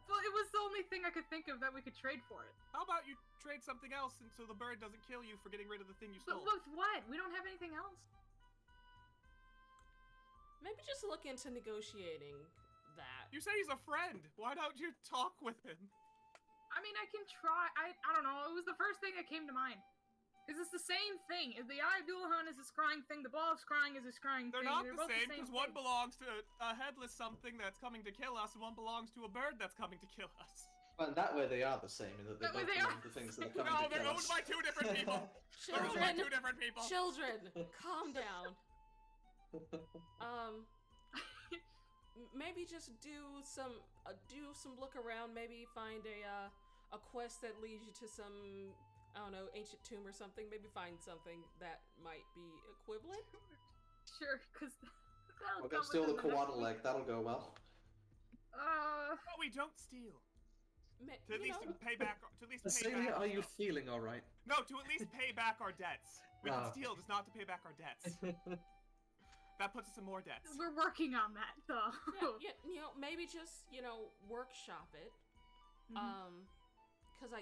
Well, it was the only thing I could think of that we could trade for it. How about you trade something else and so the bird doesn't kill you for getting rid of the thing you But stole? with what? We don't have anything else. Maybe just look into negotiating that. You say he's a friend. Why don't you talk with him? I mean, I can try. I don't know. It was the first thing that came to mind. Because it's the same thing. The Eye of Dullahan is a scrying thing. The Ball of Scrying is a scrying They're thing. not They're the both same because one thing. belongs to a headless something that's coming to kill us, and one belongs to a bird that's coming to kill us. Well, that way they are the same in that they That way both they belong are to things that are the coming No, to they're kill owned us. by two different people. They're owned by two different people. Children, calm down. Maybe just do some look around. Maybe find a quest that leads you to some, I don't know, ancient tomb or something. Maybe find something that might be equivalent. Sure, because We'll go steal the koala leg. That'll go well. But we don't steal. To at least pay back. To at least pay Celia, back. are you feeling all right? No, to at least pay back our debts. We can Oh. steal, just not to pay back our debts. That puts us in more debts. We're working on that, though. Yeah, maybe just workshop it. Mhm. Because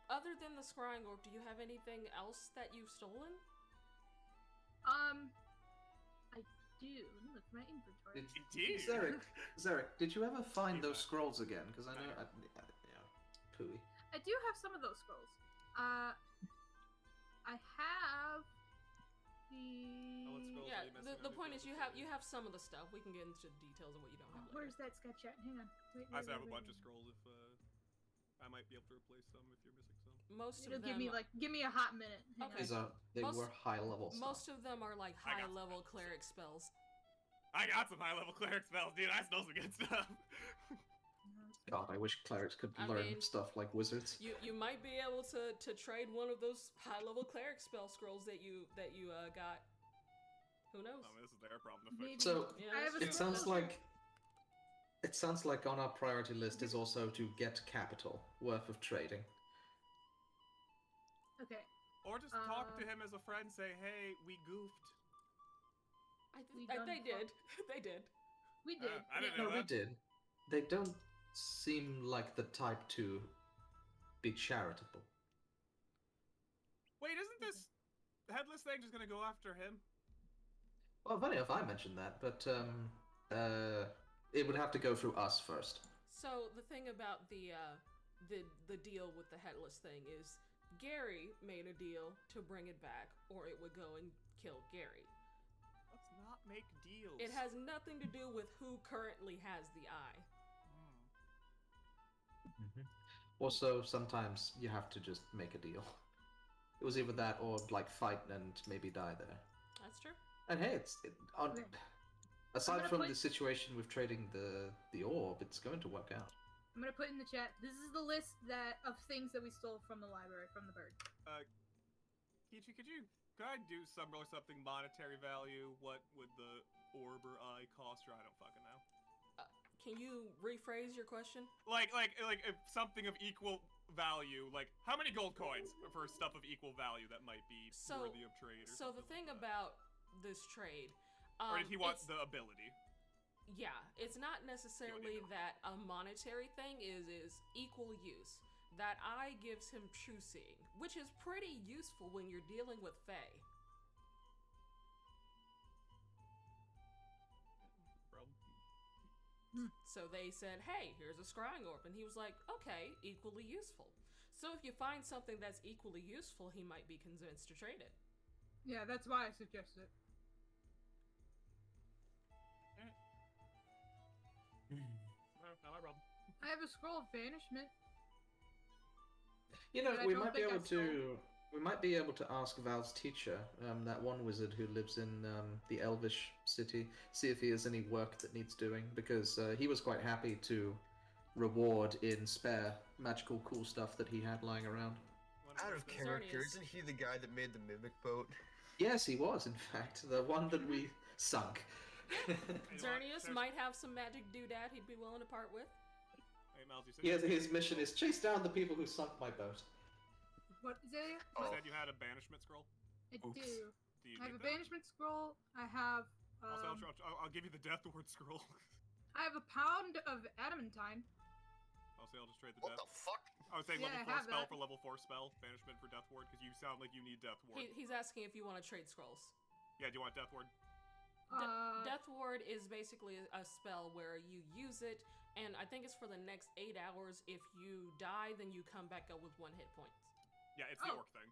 other than the scrying orb, do you have anything else that you've stolen? I do. Let me look at my inventory. Zarek, did you ever find those scrolls again? Because I know, pooey. I do have some of those scrolls. I have The point is you have some of the stuff. We can get into details of what you don't have. Where's that sketch at? Hang on. Wait, I have a bunch of scrolls if I might be able to replace some if you're missing some. Most It'll of them. give me a hot minute. Hang on. They were high level stuff. Most of them are like high level cleric spells. I got some high level cleric spells, dude. I stole some good stuff. God, I wish clerics could I learn mean, stuff like wizards. You might be able to trade one of those high level cleric spell scrolls that you got. Who knows? I mean, this is their problem to fix. So Yeah, it sounds like on our priority list is also to get capital worth of trading. Okay. Or just talk to him as a friend. Say, hey, we goofed. They did. They did. We did. I didn't No, know we that. did. They don't seem like the type to be charitable. Wait, isn't this headless thing just gonna go after him? Well, funny enough, I mentioned that, but it would have to go through us first. So the thing about the deal with the headless thing is Gary made a deal to bring it back, or it would go and kill Gary. Let's not make deals. It has nothing to do with who currently has the eye. Also, sometimes you have to just make a deal. It was either that or like fight and maybe die there. That's true. And hey, aside gonna from put- the situation with trading the orb, it's going to work out. I'm gonna put in the chat. This is the list of things that we stole from the library from the bird. Kichi, could I do something monetary value? What would the orb or eye cost? Or I don't fucking know. Can you rephrase your question? Like if something of equal value. Like how many gold coins for stuff of equal value that might be worthy of trade? Or So the thing about this trade, or did he want it's- the ability? Yeah, it's not necessarily that a monetary thing is equal use. That eye gives him true seeing, which is pretty useful when you're dealing with Fae. So they said, hey, here's a scrying orb. And he was like, okay, equally useful. So if you find something that's equally useful, he might be convinced to trade it. Yeah, that's why I suggested it. Not my problem. I have a scroll of banishment. You know, But I we don't might be think I able to. We might be able to ask Val's teacher, that one wizard who lives in the Elvish city, see if he has any work that needs doing, because he was quite happy to reward in spare magical cool stuff that he had lying around. Out of character, isn't he the guy that made the mimic boat? Yes, he was, in fact, the one that we sunk. Xerneas might have some magic doodad he'd be willing to part with. Hey, Miles, you said Yes, his mission is chase down the people who sunk my boat. What, Azalea? You said you had a banishment scroll. I Oops. do. Do you I have need a banishment scroll. I have. Also, I'll give you the Death Ward scroll. I have a pound of adamantine. I'll say I'll just trade the What death. the fuck? I would say Yeah, level I 4 have spell that. for level 4 spell, banishment for Death Ward, because you sound like you need Death Ward. He's asking if you want to trade scrolls. Yeah, do you want Death Ward? Death Ward is basically a spell where you use it, and I think it's for the next 8 hours. If you die, then you come back up with 1 hit point. Yeah, it's the Oh. orc thing.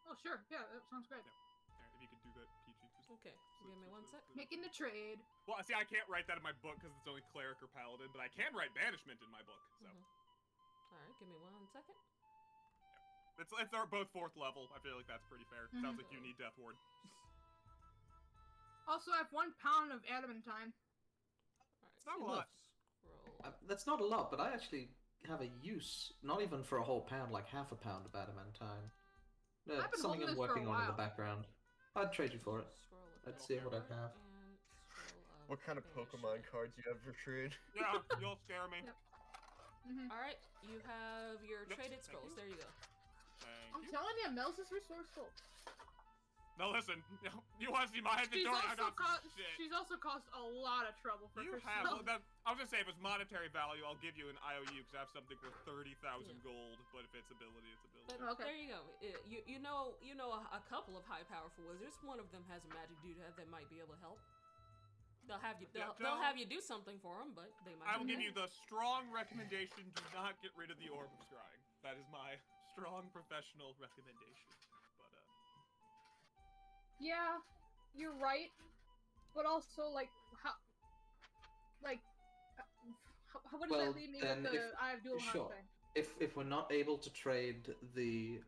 Oh, sure. Yeah, that sounds great. Yeah. Alright, if you could do that, Peachy. Just Okay, give me 1 sec. Making the trade. Well, see, I can't write that in my book because it's only cleric or paladin, but I can write banishment in my book. So Alright, give me 1 second. it's they're both 4th level. I feel like that's pretty fair. Sounds like you need Death Ward. Also, I have 1 pound of adamantine. Alright, It's not a so lot. Scroll. That's not a lot, but I actually have a use, not even for a whole pound, like half a pound of adamantine. I've been Something holding I'm this for a working on in the while. background. I'd trade you for it. Scroll of Let's Death see what I Ward have. and scroll of What kind of Banishment. Pokemon cards you have for trade? Yeah, you'll scare me. Yep. Alright, you have your Yep, traded thank scrolls. you. There you go. Thank I'm you. telling you, Mel's is resourceful. Now listen, you want to see my inventory? I got some shit. She's also caused a lot of trouble for You herself. have. Well, I was gonna say if it's monetary value, I'll give you an IOU because I have something worth 30,000 gold. But if it's ability, it's ability. But Okay. there you go. You know a couple of high powerful wizards. One of them has a magic dude that might be able to help. They'll have you. They'll have you do something for them, but they might. I will not. give you the strong recommendation: do not get rid of the orb of scrying. That is my strong professional recommendation. But Yeah, you're right. But also, like, how, like, what does Well, that leave me with then the I have dual sure. hunt thing? If we're not able to trade the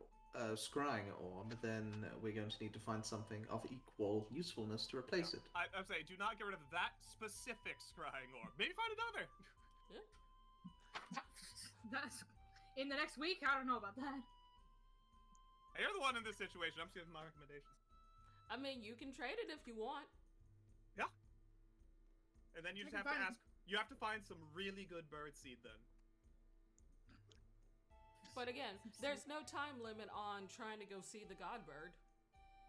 scrying orb, then we're going to need to find something of equal usefulness to replace it. I'm saying, do not get rid of that specific scrying orb. Maybe find another. That's in the next week. I don't know about that. Hey, you're the one in this situation. I'm just giving my recommendations. I mean, you can trade it if you want. Yeah. And then you I just can have to find- ask. You have to find some really good bird seed then. But again, there's no time limit on trying to go see the Godbird.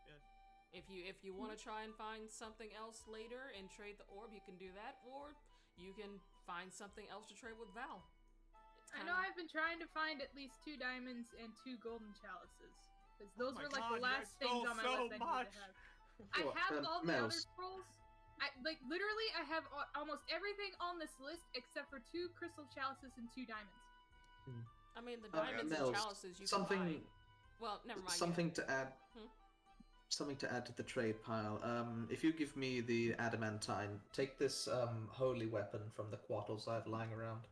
Yeah. If you want to try and find something else later and trade the orb, you can do that, or you can find something else to trade with Val. It's I kinda- know I've been trying to find at least 2 diamonds and 2 golden chalices. Because those my were like God, the you last guys things stole on my so list I needed much. to have. I What, have all the other Mels? scrolls. Literally, I have almost everything on this list except for 2 crystal chalices and 2 diamonds. I mean, the Okay, diamonds Mels, and chalices you something, can buy. Well, never mind. something to add. Hmm? Something to add to the trade pile. If you give me the adamantine, take this holy weapon from the quarters I have lying around.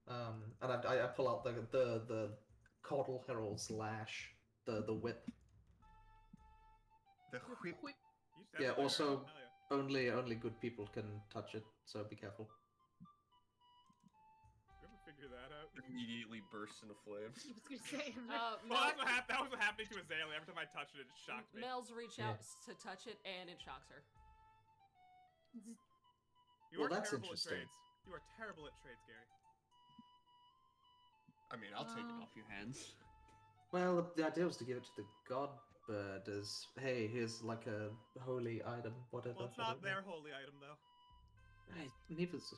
And I pull out the Caudal Herald's lash, the whip. The whip. Whip. You said Yeah. it earlier. Also, Hell yeah. only good people can touch it, so be careful. You ever figure that out? Immediately bursts into flames. I was gonna say. Well, that was what happening to Azalea. Every time I touched it, it shocked me. Mel's reach Yeah. out to touch it, and it shocks her. You Well, are that's terrible interesting. at trades. You are terrible at trades, Gary. I mean, I'll take it off your hands. Well, the idea was to give it to the Godbird as, hey, here's like a holy item, whatever. Well, it's I not don't know. their holy item, though. Neither's.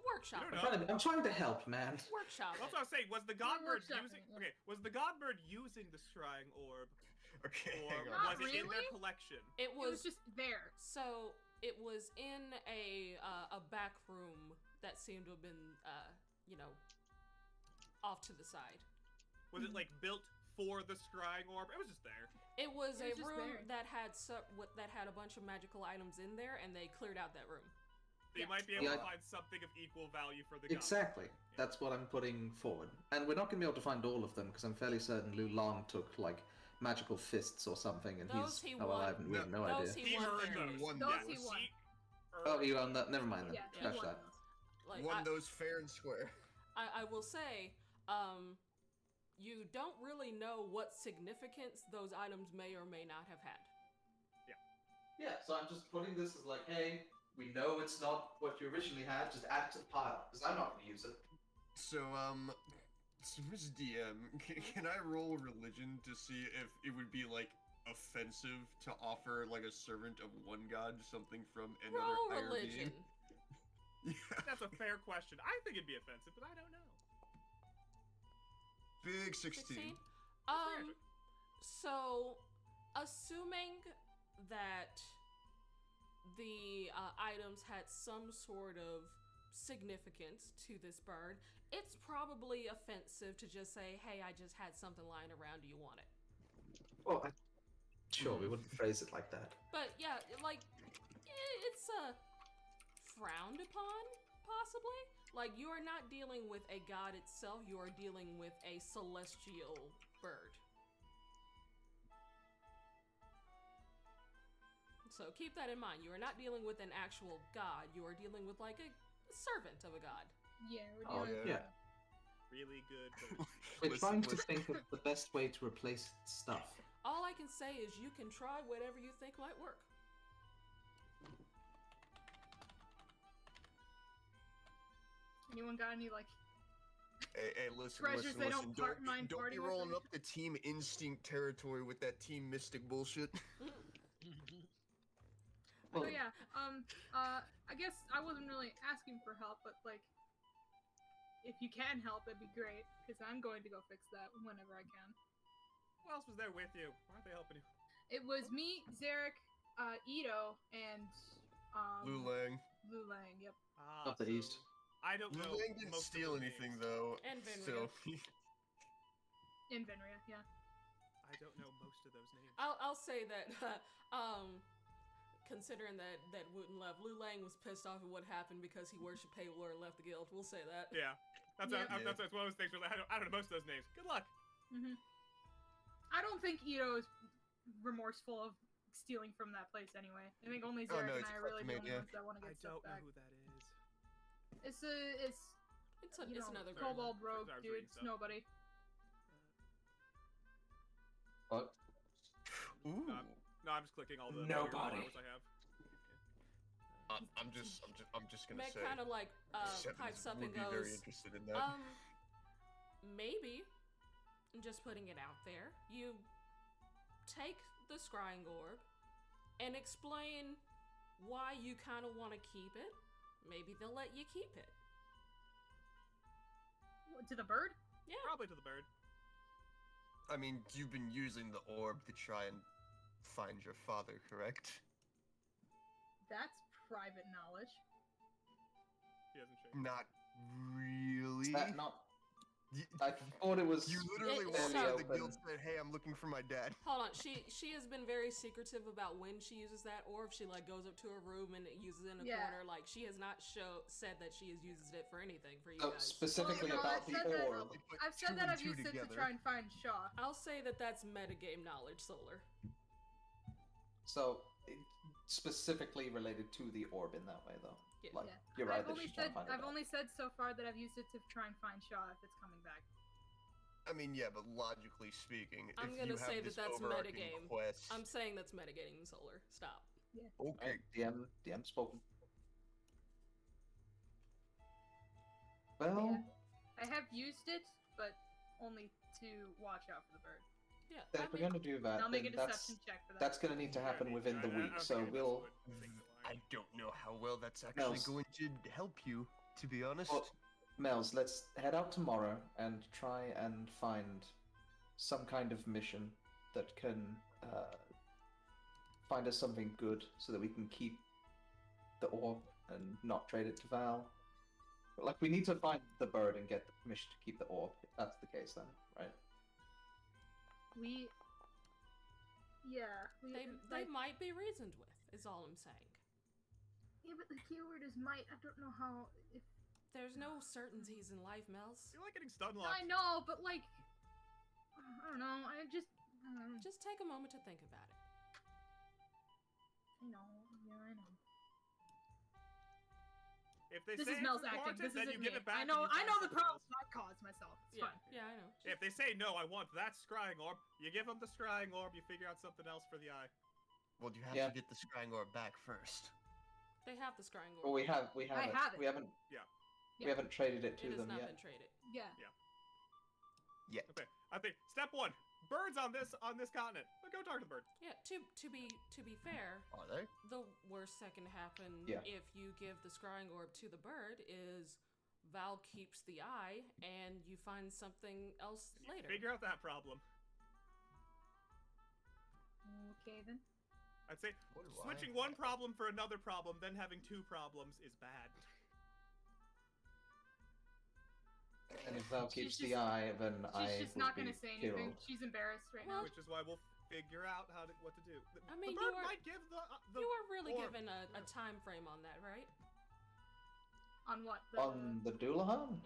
Workshop. You don't know. I'm trying to help, man. Workshop. That's what I was saying. Was the Godbird workshopping using? it, yeah. Okay, was the Godbird using the scrying orb, Okay, or hang Not was it in their really. collection? It It was was just there. so. It was in a back room that seemed to have been, off to the side. Was it like built for the scrying orb? It was just there. It was It a was just room there. that had a bunch of magical items in there, and they cleared out that room. So you Yeah. might be able Yeah. to find something of equal value for the Godbird. Exactly. That's what I'm putting forward. And we're not going to be able to find all of them, because I'm fairly certain Lu Long took, like, magical fists or something, and Those he's... he oh, well, I won. have, we have no Those idea. he won earned there. those. Won Those that. he won. Oh, you own that? Never mind then. Yeah, he Scratch won that. those. Like, Won those fair and square. I will say, you don't really know what significance those items may or may not have had. Yeah, so I'm just putting this as like, hey, we know it's not what you originally had, just add it to the pile, because I'm not going to use it. So, So, Miss DM, can I roll religion to see if it would be like offensive to offer like a servant of one god something from another Roll higher religion. being? Yeah. That's a fair question. I think it'd be offensive, but I don't know. Big 16. 16? So, assuming that the items had some sort of significance to this bird, it's probably offensive to just say, hey, I just had something lying around, do you want it? Well, sure, we wouldn't phrase it like that. But yeah, like, it's frowned upon, possibly? Like, you are not dealing with a god itself, you are dealing with a celestial bird. So keep that in mind. You are not dealing with an actual god, you are dealing with, like, a servant of a god. Yeah, we're Oh, dealing yeah. Really good. We're trying to think of the best way to replace stuff. All I can say is you can try whatever you think might work. Anyone got any, like, Hey, listen, treasures listen, they listen. don't part mine Don't party be with rolling or up the Team Instinct territory with that Team Mystic bullshit. Oh yeah, I guess I wasn't really asking for help, but like, if you can help, that'd be great, because I'm going to go fix that whenever I can. Who else was there with you? Why aren't they helping you? It was me, Zarek, Ito, and Lu Lang. Lu Lang, yep. Up the east. I don't Lu know. Lang didn't most of steal the anything names. though. And Venria. So In Venria, yeah. I don't know most of those names. I'll say that, considering that Wooten left, Lu Lang was pissed off at what happened because he worshipped Paylor and left the guild. We'll say that. Yeah. That's Yeah. that's one of those things where I don't know most of those names. Good luck. I don't think Ito is remorseful of stealing from that place anyway. I think only Zarek no, and it's I are really the Clefmate, only yeah. ones that want to I get stuff don't know back. who that is. It's you It's know, another Sorry. kobold rogue, Sorry, I was dude. reading It's stuff. nobody. What? ooh. No, I'm just clicking all the Nobody. followers I have. I'm just gonna Meg say. kind of like Sevens pipes up would and be very goes, interested in that. maybe, I'm just putting it out there, you take the scrying orb and explain why you kind of want to keep it. Maybe they'll let you keep it. What, to the bird? Yeah. Probably to the bird. I mean, you've been using the orb to try and find your father, correct? That's private knowledge. He hasn't changed. Not really. Is that not? Y- I thought it was. You literally It- walked so- into the guild and said, "Hey, I'm looking for my dad." Hold on, she has been very secretive about when she uses that orb. She like goes up to her room and uses it in a Yeah. corner. Like she has not said that she has used it for anything for you So guys. specifically Well, no, about I've said the that- orb. They put I've two said that and I've two used it to together. try and find Shaw. I'll say that that's metagame knowledge, Solar. So specifically related to the orb in that way, though. Yeah. Like Yeah. you're right I've that only she's trying said to find it I've out. only said so far that I've used it to try and find Shaw if it's coming back. I mean, yeah, but logically speaking, I'm if gonna you have say that this that's overarching metagame. quest, I'm saying that's metagaming, Solar. Stop. okay. DM spoken. Well, I have used it, but only to watch out for the bird. Yeah. then I if we're mean, going to do that, And I'll make a then deception check for that. that's going to need to happen within the week. So we'll. I don't know how well that's actually Nels. going to help you, to be honest. Well, Mels, let's head out tomorrow and try and find some kind of mission that can find us something good so that we can keep the orb and not trade it to Val. But, like, we need to find the bird and get the permission to keep the orb, if that's the case then, right? they might be reasoned with, is all I'm saying. Yeah, but the keyword is might. I don't know how. If There's no certainties in life, Mels. You're like getting stun I locked. know, but like, I don't know. I just. Just take a moment to think about it. I know. Yeah, I know. If they This say is Mel's it's acting. important, This then isn't you give me. it back. I and know. you I find know the something else. problems I caused myself. It's Yeah, fine. yeah, I know. If they say no, I want that scrying orb. You give them the scrying orb. You figure out something else for the eye. Well, you have Yeah. to get the scrying orb back first. They have the scrying orb. Well, we have I it. have it. We haven't. Yeah. We haven't traded it to It has them not yet. been traded. Yeah. Yeah. Okay. I think step one: birds on this continent. Go talk to the bird. Yeah. To be fair, Are they? the worst that can happen Yeah. if you give the scrying orb to the bird is Val keeps the eye and you find something else You later. figure out that problem. Okay then. I'd say What do switching I one have? problem for another problem, then having two problems is bad. And if Val She's keeps just- the eye, then I She's just will not gonna be say hero. anything. She's embarrassed right now. Well, Which is why we'll figure out what to do. I mean, the you bird are- might give the You were really orb. given a time frame on that, right? On what? On the Doulahan?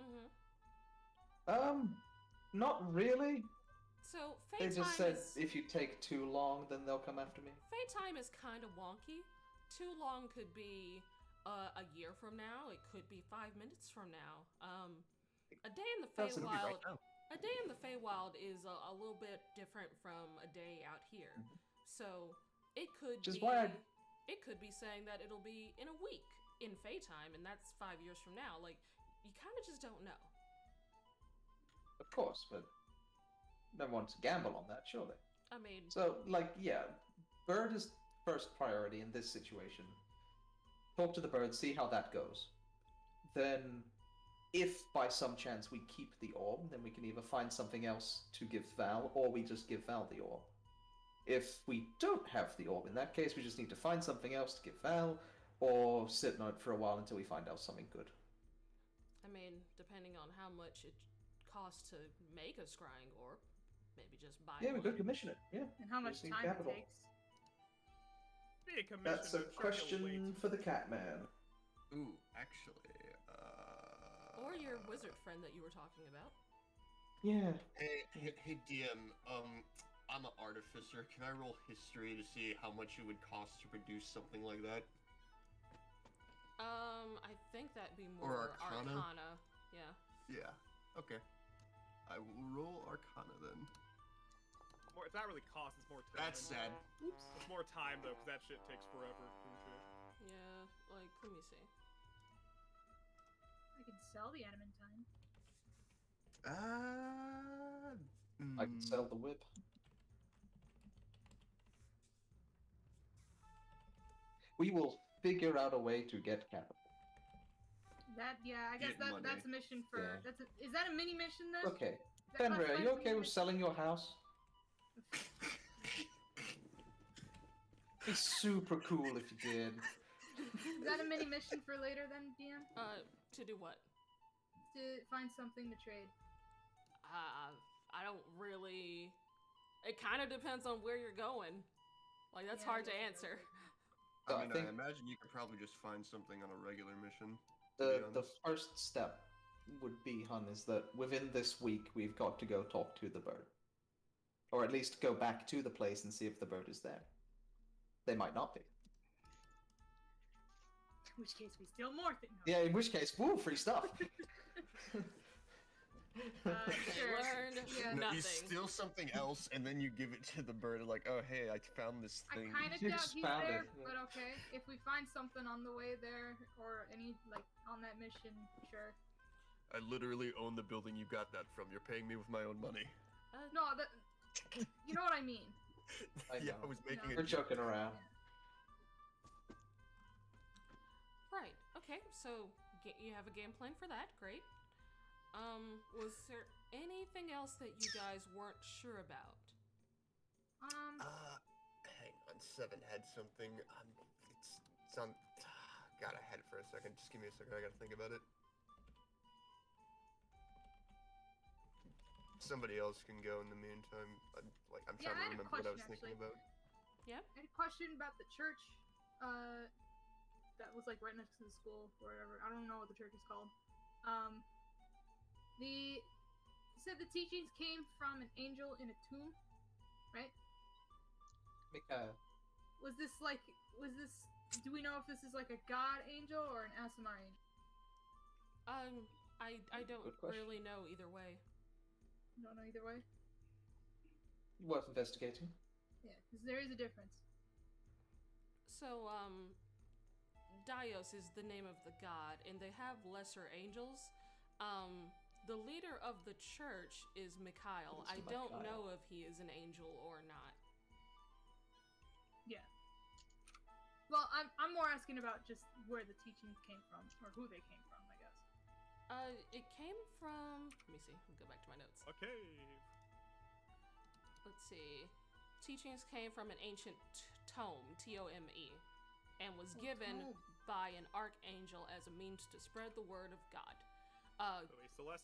Mm-hmm. Not really. So They Fate just time said is if you take too long, then they'll come after me. Fate time is kind of wonky. Too long could be a year from now. It could be 5 minutes from now. A day in the That's It'll be Feywild. right now. A day in the Feywild is a little bit different from a day out here. So it could Which is be why I- it could be saying that it'll be in a week in Fey time, and that's 5 years from now. Like, you kind of just don't know. Of course, but no one wants to gamble on that, surely. I mean, So, like, yeah, bird is first priority in this situation. Talk to the bird, see how that goes. Then, if by some chance we keep the orb, then we can either find something else to give Val, or we just give Val the orb. If we don't have the orb, in that case, we just need to find something else to give Val, or sit on it for a while until we find out something good. I mean, depending on how much it costs to make a scrying orb, maybe just buy Yeah, we one. could commission it, yeah. And how much Using time capital. it takes. Be a commission, That's a I'm sure he'll question wait. for the Catman. Ooh, actually, Or your wizard friend that you were talking about. Yeah. Hey, DM. I'm an artificer. Can I roll history to see how much it would cost to produce something like that? I think that'd be Or more Arcana? Yeah. Yeah. Okay. I will roll Arcana then. More, it's not really cost, it's more time. That's sad. It's more time though, because that shit takes forever and shit. Yeah, like, let me see. I could sell the adamantine. I can sell the whip. We will figure out a way to get capital. That I guess Get money. that's a mission for. Yeah. Is that a mini mission then? Okay. Is that Fenrir, are classified you as a okay mini with mission? selling your house? Be super cool if you did. Is that a mini mission for later then, DM? To do what? To find something to trade. I don't really. It kind of depends on where you're going. Like, that's Yeah, hard I to guess it answer. So I I mean, think I imagine you could probably just find something on a regular mission. the to be the honest. first step would be, Hun, is that within this week we've got to go talk to the bird, or at least go back to the place and see if the bird is there. They might not be. In which case we steal more things. Yeah, in which case, woo, free stuff. Sure. Learned Yeah. No, nothing. you steal something else and then you give it to the bird, like, oh hey, I found this I thing. kind of You doubt he's expound there, it, yeah. but okay. If we find something on the way there, or any like on that mission, sure. I literally own the building you got that from. You're paying me with my own money. No, that. You know what I mean. I Yeah, know. I was making We're a joke. joking around. Right. Okay. So you have a game plan for that. Great. Was there anything else that you guys weren't sure about? Hang on, Seven had something. It's on. God, I had it for a second. Just give me a second. I gotta think about it. Somebody else can go in the meantime. I'm Yeah, trying I to had a remember what I was question, thinking actually. about. Yeah. I had a question about the church. That was like right next to the school or whatever. I don't know what the church is called. You said the teachings came from an angel in a tomb, right? Was this? Do we know if this is like a god angel or an Asimar angel? I don't Good question. really know either way. Don't know either way. Worth investigating. Yeah, because there is a difference. So, Dios is the name of the god, and they have lesser angels. The the leader of the church is Mikhail. It's I don't Mikhail. know if he is an angel or not. Yeah. Well, I'm more asking about just where the teachings came from, or who they came from, I guess. It came from. Let me see. Let me go back to my notes. A cave. Let's see. Teachings came from an ancient tome, Tome, and was given tome. by an archangel as a means to spread the word of God. So a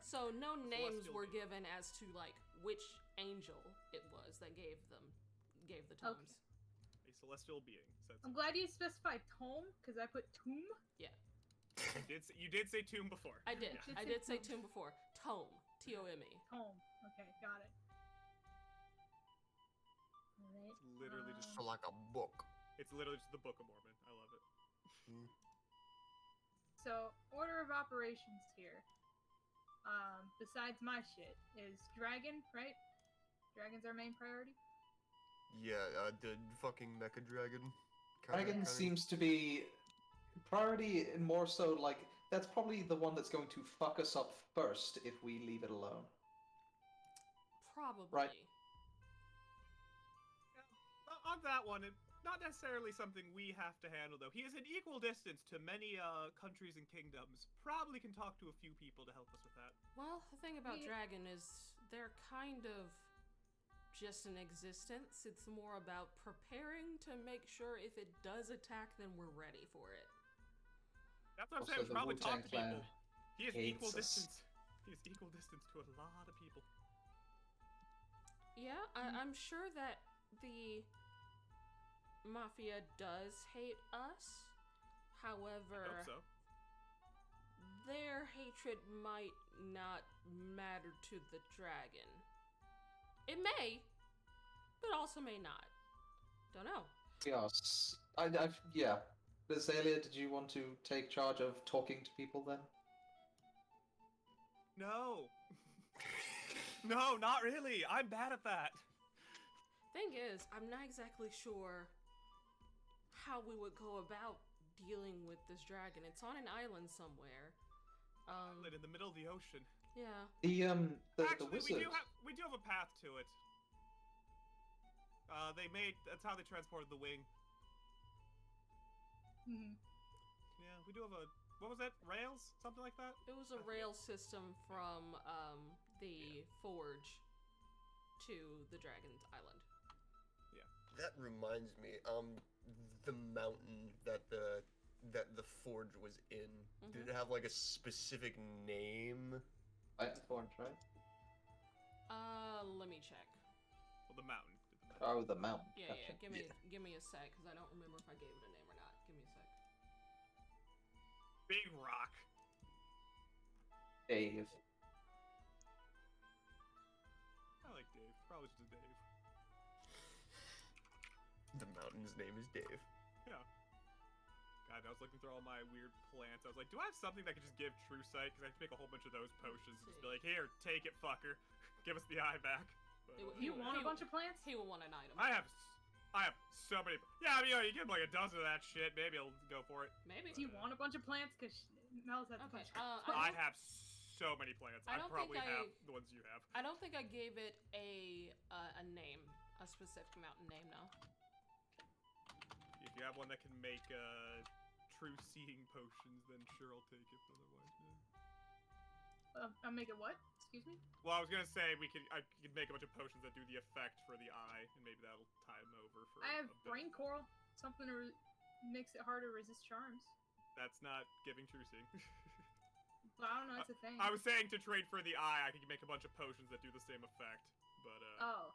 So no names celestial were being. given as to like which angel it was that gave the tomes. A celestial being. So I'm glad you specified tome, because I put tomb. you did say tomb before. I did. Yeah. I did say tomb before. Tome. T-O-M-E. Tome. Okay, got it. Alright. It's literally just For like a book. It's literally just the Book of Mormon. I love it. So, order of operations here. Besides my shit, is dragon, right? Dragon's our main priority? Yeah, the fucking mecha dragon. Dragon Kinda- seems to be priority more so like that's probably the one that's going to fuck us up first if we leave it alone. Probably. Right. On that one, not necessarily something we have to handle, though. He is an equal distance to many countries and kingdoms. Probably can talk to a few people to help us with that. Well, the thing about Yeah. dragon is they're kind of just an existence. It's more about preparing to make sure if it does attack, then we're ready for it. That's what I'm Also, saying. We should the probably Wu-Tang talk to people. Clan He is hates equal us. distance. He is equal distance to a lot of people. Yeah, I'm sure that the Mafia does hate us. I However, hope so. their hatred might not matter to the dragon. It may, but also may not. Don't know. Yes. Yeah. Azalea, did you want to take charge of talking to people then? No. No, not really. I'm bad at that. Thing is, I'm not exactly sure how we would go about dealing with this dragon. It's on an island somewhere. Island in the middle of the ocean. Yeah. The Actually, wizard. we do have a path to it. That's how they transported the wing. Hmm. Yeah, we do have a, what was that? Rails? Something like that? It was a rail system from the forge to the dragon's island. That reminds me, the mountain that the forge was in. Did it have like a specific name? Forge, right? Let me check. Well, the mountain. Oh, the mountain. Yeah, Gotcha. yeah. Give me a sec, because I don't remember if I gave it a name or not. Give me a sec. Big Rock. Dave. I like Dave. Probably just a Dave. The mountain's name is Dave. Yeah. God, I was looking through all my weird plants. I was like, do I have something that could just give true sight? Because I can make a whole bunch of those potions and just be like, here, take it, fucker. Give us the eye back. But, You want a bunch of plants? He will want an item. I have so many. Yeah, I mean, you give him like a dozen of that shit. Maybe I'll go for it. Maybe. Do you want a bunch of plants? Because Mel's has a Okay, bunch of I have so many plants. I I don't probably think have the ones you have. I don't think I gave it a name, a specific mountain name. No. If you have one that can make true seeing potions, then sure, I'll take it. Otherwise, no. I'll make it what? Excuse me? Well, I was gonna say I could make a bunch of potions that do the effect for the eye, and maybe that'll tie him over for. I have a bit. brain coral. Something to makes it harder to resist charms. That's not giving true seeing. But I don't know, it's a thing. I was saying to trade for the eye, I could make a bunch of potions that do the same effect, but Oh.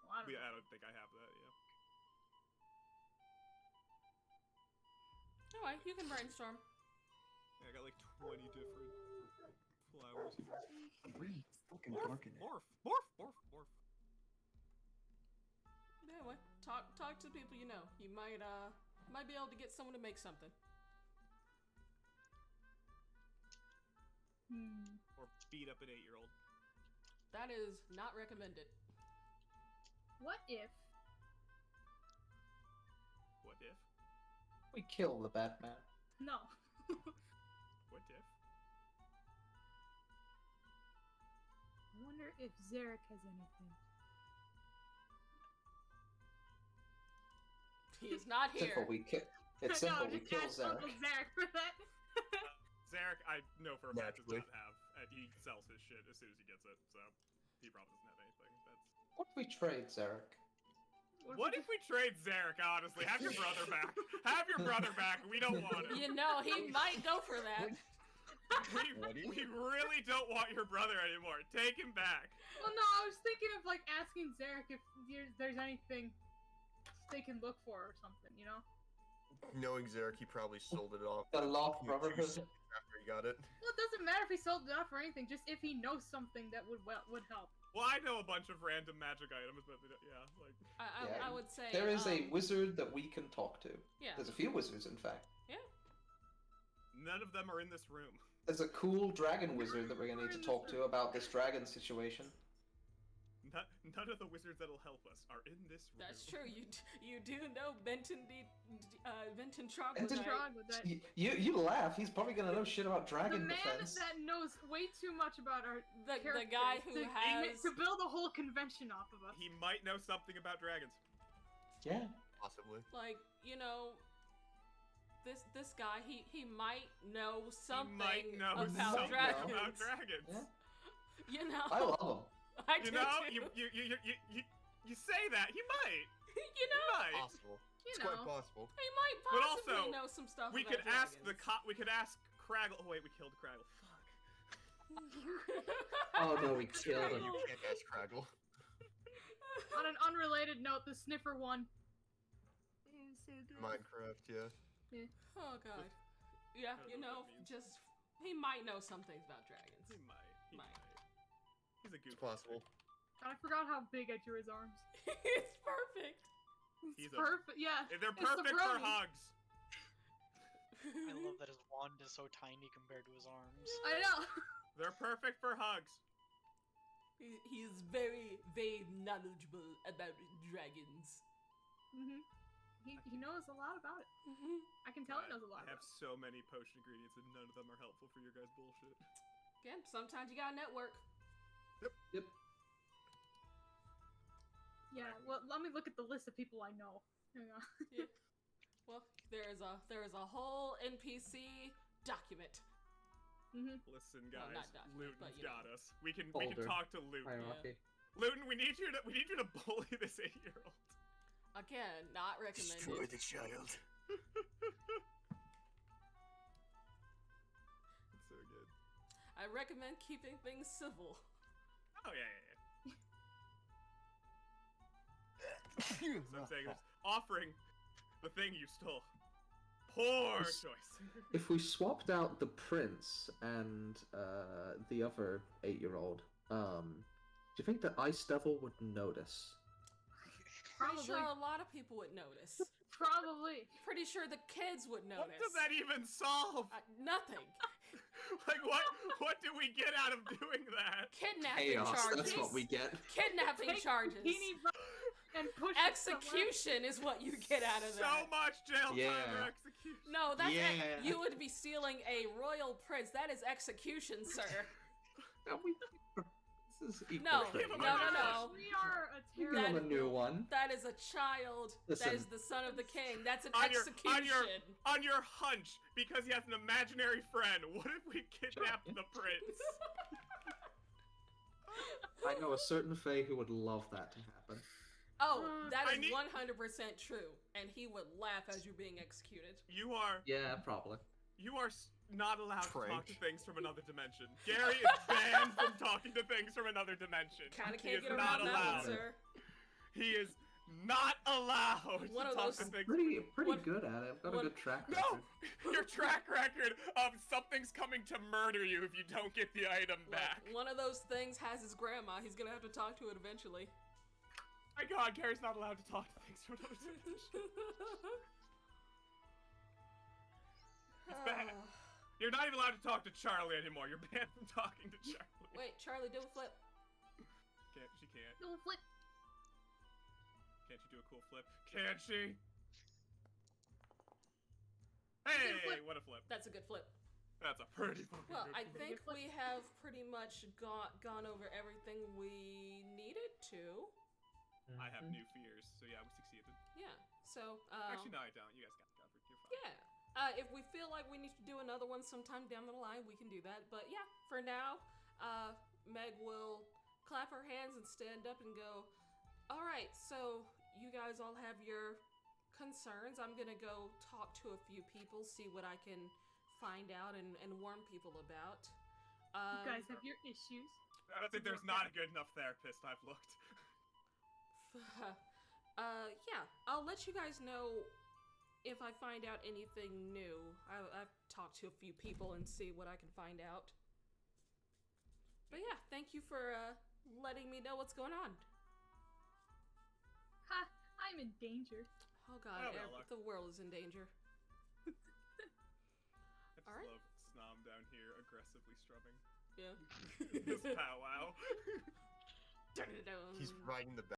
Well, I don't know. I don't think I have that. Yeah. Anyway, you can brainstorm. Yeah, I got like 20 different flowers here. Really fucking Morph, dark in there. morph, morph, morph, morph. Anyway, talk to the people you know. You might be able to get someone to make something. Or beat up an 8-year-old. That is not recommended. What if What if? We kill the Batman. no? What if? if Zarek has anything. He is not here. Simple, it's simple, we just kill ask Uncle Zarek. Zarek for that. Zarek, I know for a fact does Naturally. not have, and he sells his shit as soon as he gets it, so he probably doesn't have anything. That's. What if we trade Zarek? What if we trade Zarek? Honestly, have your brother back. Have your brother back. We don't want him. You know, he might go for that. We really don't want your brother anymore. Take him back. Well, no, I was thinking of like asking Zarek if there's anything they can look for or something, you know? Knowing Zarek, he probably sold it off. The Lost Brotherhood. After he got it. Well, it doesn't matter if he sold it off or anything. Just if he knows something that would help. Well, I know a bunch of random magic items, but yeah, like. I would say There is a wizard that we can talk to. Yeah. There's a few wizards, in fact. Yeah. None of them are in this room. There's a cool dragon wizard that we're gonna need to talk to about this dragon situation. None of the wizards that'll help us are in this room. That's true. You do know Benton Troglodyte. Benton Troglodyte. You laugh. He's probably gonna know shit about The dragon man defense. that knows way too much about our The characters guy who to build a whole convention off of us. He might know something about dragons. Yeah. Possibly. Like, you know, this guy, he might know something He might know about something dragons. about dragons. Yeah. You know. I love him. I You do know, too. you say that he might. You know. He might. Possible. You It's know. quite possible. He might But possibly also, know some stuff. We about could ask the dragons. we could ask Craggle. Oh wait, we killed Craggle. Fuck. Oh no, we killed him. You can't ask Craggle. On an unrelated note, the Sniffer one. Minecraft, yeah. Oh god. Yeah, I you don't know know, what that means. just he might know some things about dragons. He might. He Might. might. He's a It's goofy. possible. God, I forgot how big I drew his arms. It's perfect. He's It's a- perfect. Yeah. They're It's the perfect for brony. hugs. I love that his wand is so tiny compared to his arms. I know. They're perfect for hugs. He is very, very knowledgeable about dragons. He knows a lot about it. I can tell he knows a lot I about have it. so many potion ingredients and none of them are helpful for your guys' bullshit. Again, sometimes you gotta network. Yep. Yeah. Well, let me look at the list of people I know. Hang on. Yeah. Well, there is a whole NPC document. Listen, Well, guys, not document, Luton's but, you got know. us. We can Folder. talk to Luton. Hierarchy. Luton, we need you to bully this 8-year-old. Again, not recommended. Destroy the child. It's so good. I recommend keeping things civil. Oh yeah. So I'm saying this, offering the thing you stole. Poor Yes. choice. If we swapped out the prince and the other 8-year-old, do you think the Ice Devil would notice? Pretty Probably. sure a lot of people would notice. Probably. Pretty sure the kids would What notice. does that even solve? Nothing. Like what do we get out of doing that? Kidnapping Chaos, charges. that's what we get. Kidnapping Take charges. Bikini Bottom and push it somewhere. Execution is what you get out of that. So much jail time Yeah. for execution. No, that's Yeah. you would be stealing a royal prince. That is execution, sir. This is equal No, treatment. no. We are a Give terrible. him a new one. That is a child. That Listen. is the son of the king. That's an On your- execution. On your hunch, because he has an imaginary friend, what if we kidnapped the prince? I know a certain Fae who would love that to happen. Oh, that I is need- 100% true, and he would laugh as you're being executed. You are Yeah, probably. not allowed to talk Prank. to things from another dimension. Gary is banned from talking to things from another dimension. Kind of He can't is get not around that allowed. one, sir. He is not allowed One to of talk those- to things. Pretty What- good at it. I've got what- a good track No! record. Your track record of something's coming to murder you if you don't get the item back. Like, one of those things has his grandma. He's gonna have to talk to it eventually. My God, Gary's not allowed to talk to things from another dimension. It's bad. You're not even allowed to talk to Charlie anymore. You're banned from talking to Charlie. Wait, Charlie, do a flip. She can't. Little flip. Can't she do a cool flip? Can she? Hey, flip. what a flip. That's a good flip. That's a pretty fucking Well, good I point. think we have pretty much gone over everything we needed to. I have new fears, so yeah, we succeeded. Yeah. So. Actually, no, I don't. You guys got it covered. You're fine. Yeah. If we feel like we need to do another one sometime down the line, we can do that. But yeah, for now, Meg will clap her hands and stand up and go, all right, so you guys all have your concerns. I'm going to go talk to a few people, see what I can find out and warn people about. You guys have your issues. I don't think there's not a good enough therapist. I've looked. Yeah, I'll let you guys know if I find out anything new. I've talked to a few people and see what I can find out. But yeah, thank you for letting me know what's going on. Ha! I'm in danger. Oh god, Oh, well, the world is in danger. I just Alright. love Snom down here aggressively strumming. Yeah. This powwow. He's riding the